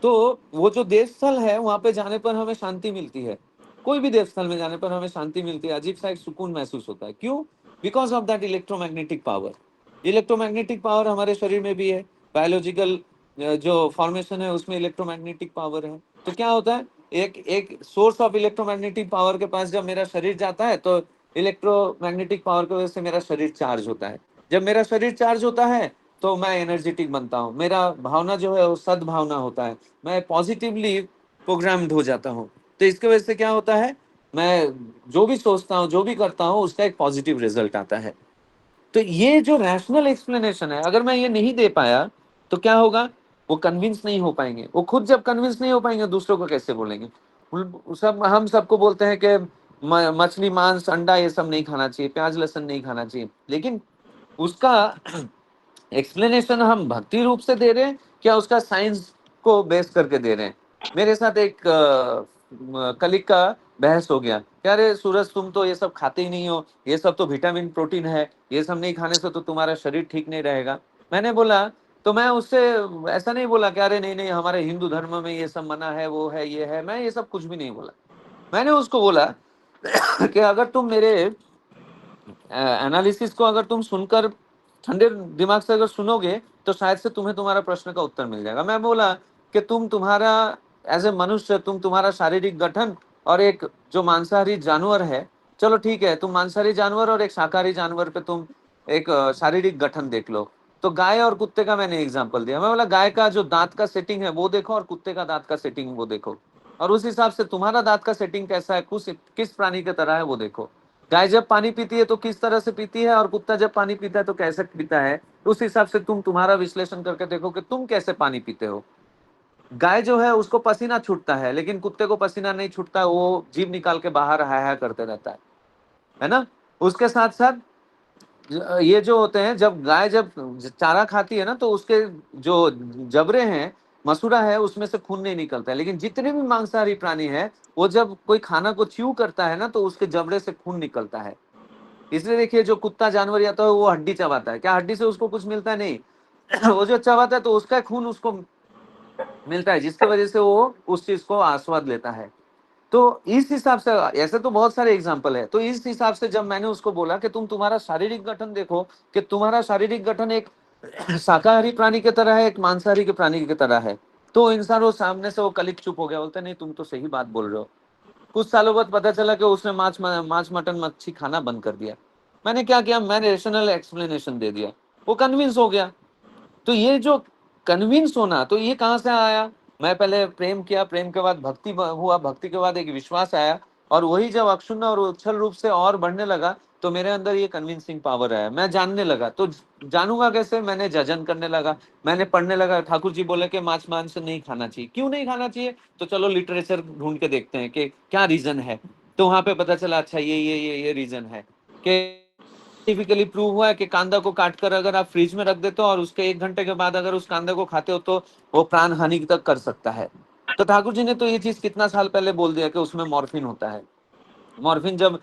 Speaker 2: तो वो जो देवस्थल है वहां पे जाने पर हमें शांति मिलती है। कोई भी देवस्थल में जाने पर हमें शांति मिलती है, अजीब सा एक सुकून महसूस होता है। क्यों? Because of that electromagnetic power. Electromagnetic power हमारे शरीर में भी है। बायोलॉजिकल जो फॉर्मेशन है उसमें इलेक्ट्रोमैग्नेटिक पावर है। तो क्या होता है, एक एक सोर्स ऑफ इलेक्ट्रोमैग्नेटिक पावर के पास जब मेरा शरीर जाता है तो इलेक्ट्रोमैग्नेटिक पावर की वजह से मेरा शरीर चार्ज होता है। जब मेरा शरीर चार्ज होता है तो मैं एनर्जेटिक बनता हूँ, मेरा भावना जो है वो सद्भावना होता है, मैं पॉजिटिवली प्रोग्राम्ड हो जाता हूँ। तो इसके वजह से क्या होता है, मैं जो भी सोचता हूँ जो भी करता हूँ उसका एक पॉजिटिव रिजल्ट आता है। तो ये जो रैशनल एक्सप्लेनेशन है, अगर मैं ये नहीं दे पाया तो क्या होगा? वो कन्विंस नहीं हो पाएंगे। वो खुद जब कन्विंस नहीं हो पाएंगे दूसरों को कैसे बोलेंगे? सब हम सबको बोलते हैं कि मछली मांस अंडा ये सब नहीं खाना चाहिए, प्याज लहसुन नहीं खाना चाहिए, लेकिन उसका एक्सप्लेनेशन हम भक्ति रूप से दे रहे हैं क्या उसका साइंस को बेस करके दे रहे हैं? मेरे साथ एक कलिक का बहस हो गया, क्या रे सूरज तुम तो ये सब खाते ही नहीं हो, ये सब तो विटामिन प्रोटीन है, ये सब नहीं खाने से तो तुम्हारा शरीर ठीक नहीं रहेगा। मैंने बोला तो मैं उससे ऐसा नहीं बोला कि अरे नहीं नहीं हमारे हिंदू धर्म में ये सब मना है, वो है, ये है, मैं ये सब कुछ भी नहीं बोला। मैंने उसको बोला कि अगर तुम मेरे एनालिसिस को अगर तुम सुनकर ठंडे दिमाग से अगर सुनोगे तो शायद से तुम्हें तुम्हारा प्रश्न का उत्तर मिल जाएगा। मैं बोला कि तुम तुम्हारा एज ए मनुष्य तुम तुम्हारा शारीरिक गठन और एक जो मांसाहारी जानवर है, चलो ठीक है, तुम मांसाहारी जानवर और एक शाकाहारी जानवर पे तुम एक शारीरिक गठन देख लो। तो गाय और कुत्ते का मैंने एग्जांपल दिया। मैं बोला गाय का जो दांत का सेटिंग है वो देखो और कुत्ते का दांत का सेटिंग वो देखो, और उस हिसाब से तुम्हारा दांत का सेटिंग कैसा है, किस प्राणी की तरह है वो देखो। गाय जब पानी पीती है तो किस तरह से पीती है और कुत्ता जब पानी पीता है तो कैसे पीता है, उस हिसाब से तुम तुम्हारा विश्लेषण करके देखो कि तुम कैसे पानी पीते हो। गाय जो है उसको पसीना छूटता है, लेकिन कुत्ते को पसीना नहीं छूटता, वो जीभ निकाल के बाहर हाय हाय करते रहता है ना। उसके साथ साथ ये जो होते हैं, जब गाय जब चारा खाती है ना तो उसके जो जबड़े हैं, मसूड़ा है, उसमें से खून नहीं निकलता है। लेकिन जितने भी मांसाहारी प्राणी है वो जब कोई खाना को च्यू करता है ना तो उसके जबड़े से खून निकलता है। इसलिए देखिए जो कुत्ता जानवर या तो वो हड्डी चबाता है, क्या हड्डी से उसको कुछ मिलता है? नहीं। वो जो चबाता है तो उसका खून उसको मिलता है, जिसकी वजह से वो उस चीज को आस्वाद लेता है। तो इस हिसाब से ऐसे तो बहुत सारे एग्जाम्पल है। तो इस हिसाब से जब मैंने उसको बोला कि तुम तुम्हारा शारीरिक गठन देखो, कि तुम्हारा शारीरिक गठन एक शाकाहारी प्राणी की तरह है, एक मांसाहारी के प्राणी की तरह है, तो इंसान वो सामने से वो कलिक चुप हो गया, बोलते नहीं तुम तो सही बात बोल रहे हो। कुछ सालों बाद पता चला कि उसने मांस मटन मच्छी खाना बंद कर दिया। मैंने क्या किया, मैंने रेशनल एक्सप्लेनेशन दे दिया, वो कन्विंस हो गया। तो ये जो कन्विंस होना, तो ये कहाँ से आया? मैं पहले प्रेम किया, प्रेम के बाद भक्ति हुआ, भक्ति के बाद एक विश्वास आया, और वही जब अक्षुण्ण और उच्छल रूप से और बढ़ने लगा तो मेरे अंदर ये कन्विंसिंग पावर आया। मैं जानने लगा। तो जानूंगा कैसे? मैंने जजन करने लगा, मैंने पढ़ने लगा। ठाकुर जी बोले कि मांस मांस नहीं खाना चाहिए, क्यों नहीं खाना चाहिए? तो चलो लिटरेचर ढूंढ के देखते हैं कि क्या रीजन है। तो वहां पे पता चला अच्छा ये रीजन है कि साइंटिफिकली प्रूव हुआ है कि कांदा को काटकर अगर आप फ्रिज में रख देते हो और उसके 1 घंटे के बाद अगर उस कांदे को खाते हो तो वो प्राण हानि तक कर सकता है। तो ठाकुर जी ने तो ये चीज कितना साल पहले बोल दिया कि उसमें मॉर्फिन होता है। मॉर्फिन जब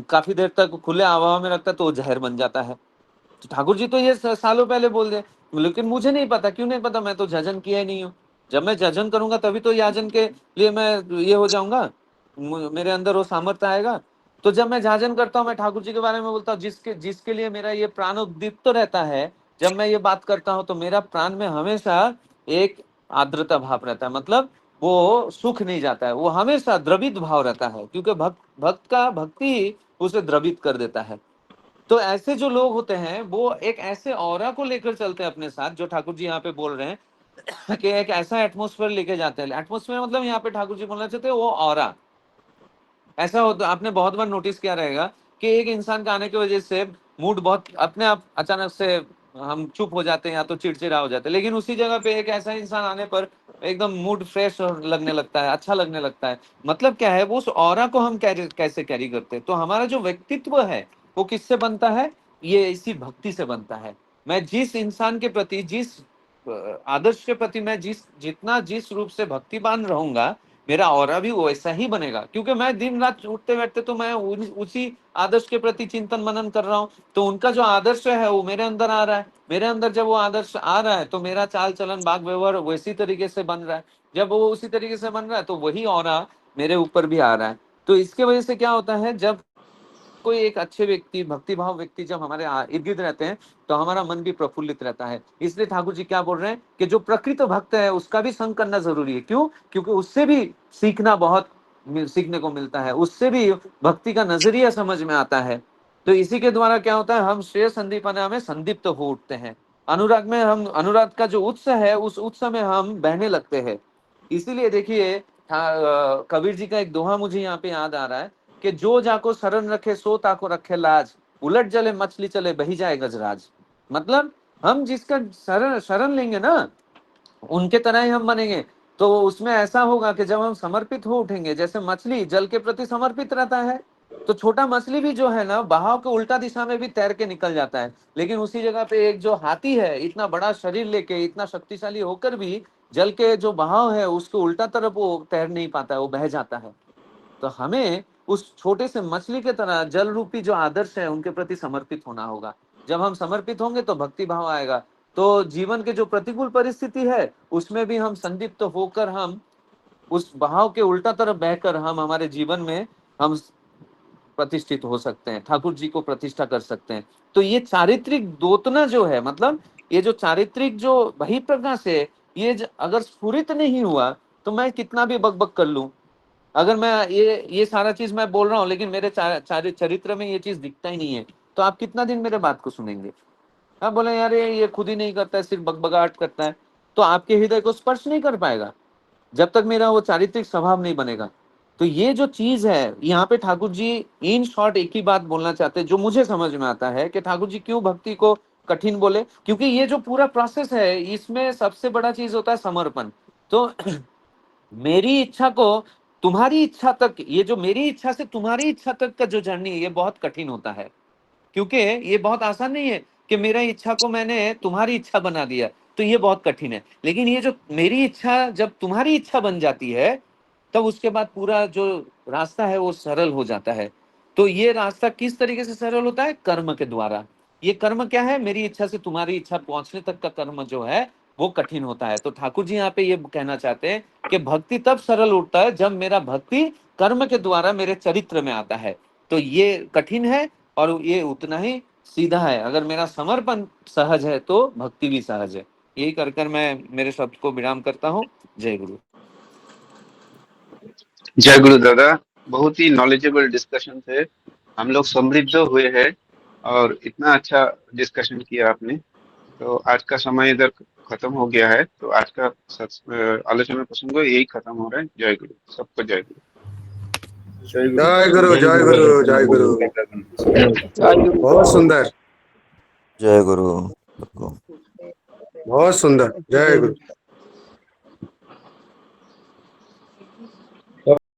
Speaker 2: काफी देर तक खुले हवा में रखता है तो वो जहर बन जाता है। तो ठाकुर जी तो ये सालों पहले बोल दे, लेकिन मुझे नहीं पता। क्यों नहीं पता? मैं तो जजन किया ही नहीं हूँ। जब मैं जजन करूंगा तभी तो याजन के लिए मैं ये हो जाऊंगा, मेरे अंदर वो सामर्थ्य आएगा। तो जब मैं जाजन करता हूँ, मैं ठाकुर जी के बारे में बोलता हूँ, जिसके जिसके लिए मेरा ये प्राण उद्दीप्त रहता है, जब मैं ये बात करता हूँ तो मेरा प्राण में हमेशा एक आर्द्रता भाव रहता है। मतलब वो सुख नहीं जाता है, वो हमेशा द्रवित भाव रहता है, क्योंकि भक्त का भक्ति ही उसे द्रवित कर देता है। तो ऐसे जो लोग होते हैं वो एक ऐसे ऑरा को लेकर चलते हैं अपने साथ, जो ठाकुर जी यहाँ पे बोल रहे हैं कि एक ऐसा एटमॉस्फेयर लेके जाते हैं। एटमॉस्फेयर मतलब यहाँ पे ठाकुर जी बोलना चाहते हैं वो ऑरा ऐसा होता। आपने बहुत बार नोटिस किया रहेगा कि एक इंसान का आने की वजह से मूड बहुत अपने आप अचानक से हम चुप हो जाते हैं या तो चिड़चिड़ा हो जाते हैं, लेकिन उसी जगह पे एक ऐसा इंसान आने पर एकदम मूड फ्रेश लगने लगता है, अच्छा लगने लगता है। मतलब क्या है, वो उस ऑरा को हम कैसे कैरी करते हैं। तो हमारा जो व्यक्तित्व है वो किससे बनता है? ये इसी भक्ति से बनता है। मैं जिस इंसान के प्रति, जिस आदर्श के प्रति मैं जिस रूप से भक्तिवान रहूंगा, मेरा ऑरा भी वैसा ही बनेगा, क्योंकि मैं दिन रात उठते बैठते तो मैं उसी आदर्श के प्रति चिंतन मनन कर रहा हूँ। तो उनका जो आदर्श है वो मेरे अंदर आ रहा है। मेरे अंदर जब वो आदर्श आ रहा है तो मेरा चाल चलन बाग व्यवहार वैसी तरीके से बन रहा है। जब वो उसी तरीके से बन रहा है तो वही ऑरा मेरे ऊपर भी आ रहा है। तो इसके वजह से क्या होता है, जब कोई एक अच्छे व्यक्ति, भक्तिभाव व्यक्ति जब हमारे इर्द गिर्द रहते हैं तो हमारा मन भी प्रफुल्लित रहता है। इसलिए ठाकुर जी क्या बोल रहे हैं कि जो प्रकृत भक्त है उसका भी संग करना जरूरी है। क्यों? क्योंकि उससे भी सीखना बहुत सीखने को मिलता है, उससे भी भक्ति का नजरिया समझ में आता है। तो इसी के द्वारा क्या होता है, हम श्रेय संदीपना में संदीप्त हो उठते हैं। अनुराग में हम, अनुराग का जो उत्साह है उस उत्साह में हम बहने लगते हैं। इसीलिए देखिए कबीर जी का एक दोहा मुझे यहाँ पे याद आ रहा है कि जो जाको शरण रखे सो ताको रखे लाज, उलट जले मछली चले बही जाए गजराज। मतलब हम जिसका शरण शरण लेंगे ना उनके तरह ही हम बनेंगे। तो उसमें ऐसा होगा कि जब हम समर्पित हो उठेंगे, जैसे मछली जल के प्रति समर्पित रहता है, तो छोटा मछली भी जो है ना बहाव के उल्टा दिशा में भी तैर के निकल जाता है। लेकिन उसी जगह पे एक जो हाथी है, इतना बड़ा शरीर लेके, इतना शक्तिशाली होकर भी जल के जो बहाव है उसके उल्टा तरफ वो तैर नहीं पाता है, वो बह जाता है। तो हमें उस छोटे से मछली के तरह जल रूपी जो आदर्श है उनके प्रति समर्पित होना होगा। जब हम समर्पित होंगे तो भक्ति भाव आएगा। तो जीवन के जो प्रतिकूल परिस्थिति है उसमें भी हम संदिग्ध होकर हम उस बहाव के उल्टा तरफ बहकर हम हमारे जीवन में हम प्रतिष्ठित हो सकते हैं, ठाकुर जी को प्रतिष्ठा कर सकते हैं। तो ये चारित्रिक दोतना जो है, मतलब ये जो चारित्रिक जो बहिप्रकाश है, ये अगर स्फुरित नहीं हुआ तो मैं कितना भी बकबक कर लूं, अगर मैं ये सारा चीज मैं बोल रहा हूँ लेकिन मेरे चरित्र में ये चीज दिखता ही नहीं है, तो आप कितना दिन मेरे बात को सुनेंगे? आप बोले यार ये खुद ही नहीं करता है, सिर्फ बकबगाहट करता है, तो आपके हृदय को स्पर्श नहीं कर पाएगा जब तक मेरा वो चारित्रिक स्वभाव नहीं बनेगा। तो ये जो चीज है यहाँ पे ठाकुर जी इन शॉर्ट एक ही बात बोलना चाहते हैं जो मुझे समझ में आता है कि ठाकुर जी क्यों भक्ति को कठिन बोले, क्योंकि ये जो पूरा प्रोसेस है इसमें सबसे बड़ा चीज होता है समर्पण। तो मेरी इच्छा को तुम्हारी इच्छा तक, ये जो मेरी इच्छा से तुम्हारी इच्छा तक का जो जर्नी है ये बहुत कठिन होता है, क्योंकि ये बहुत आसान नहीं है कि मेरा इच्छा को मैंने तुम्हारी इच्छा बना दिया, तो ये बहुत कठिन है। लेकिन ये जो मेरी इच्छा जब तुम्हारी इच्छा बन जाती है तब उसके बाद पूरा जो रास्ता है वो सरल हो जाता है। तो ये रास्ता किस तरीके से सरल होता है? कर्म के द्वारा। ये कर्म क्या है? मेरी इच्छा से तुम्हारी इच्छा पहुंचने तक का कर्म जो है वो कठिन होता है। तो ठाकुर जी यहाँ पे ये कहना चाहते हैं कि भक्ति तब सरल उठता है जब मेरा भक्ति कर्म के द्वारा मेरे चरित्र में आता है। तो ये कठिन है और ये उतना ही सीधा है। अगर मेरा समर्पण सहज है तो भक्ति भी सहज है। यही कर कर मैं मेरे शब्द को विराम करता हूँ। जय गुरु।
Speaker 1: जय गुरु दादा, बहुत ही नॉलेजेबल डिस्कशन थे, हम लोग समृद्ध हुए हैं और इतना अच्छा डिस्कशन किया आपने। तो आज का समय इधर खत्म हो गया है, तो आज का आलोचना प्रसंग यही खत्म हो रहा है। जय गुरु, सबको जय गुरु।
Speaker 8: जय गुरु, जय गुरु, जय गुरु। बहुत सुंदर,
Speaker 9: जय गुरु।
Speaker 8: बहुत सुंदर। जय गुरु।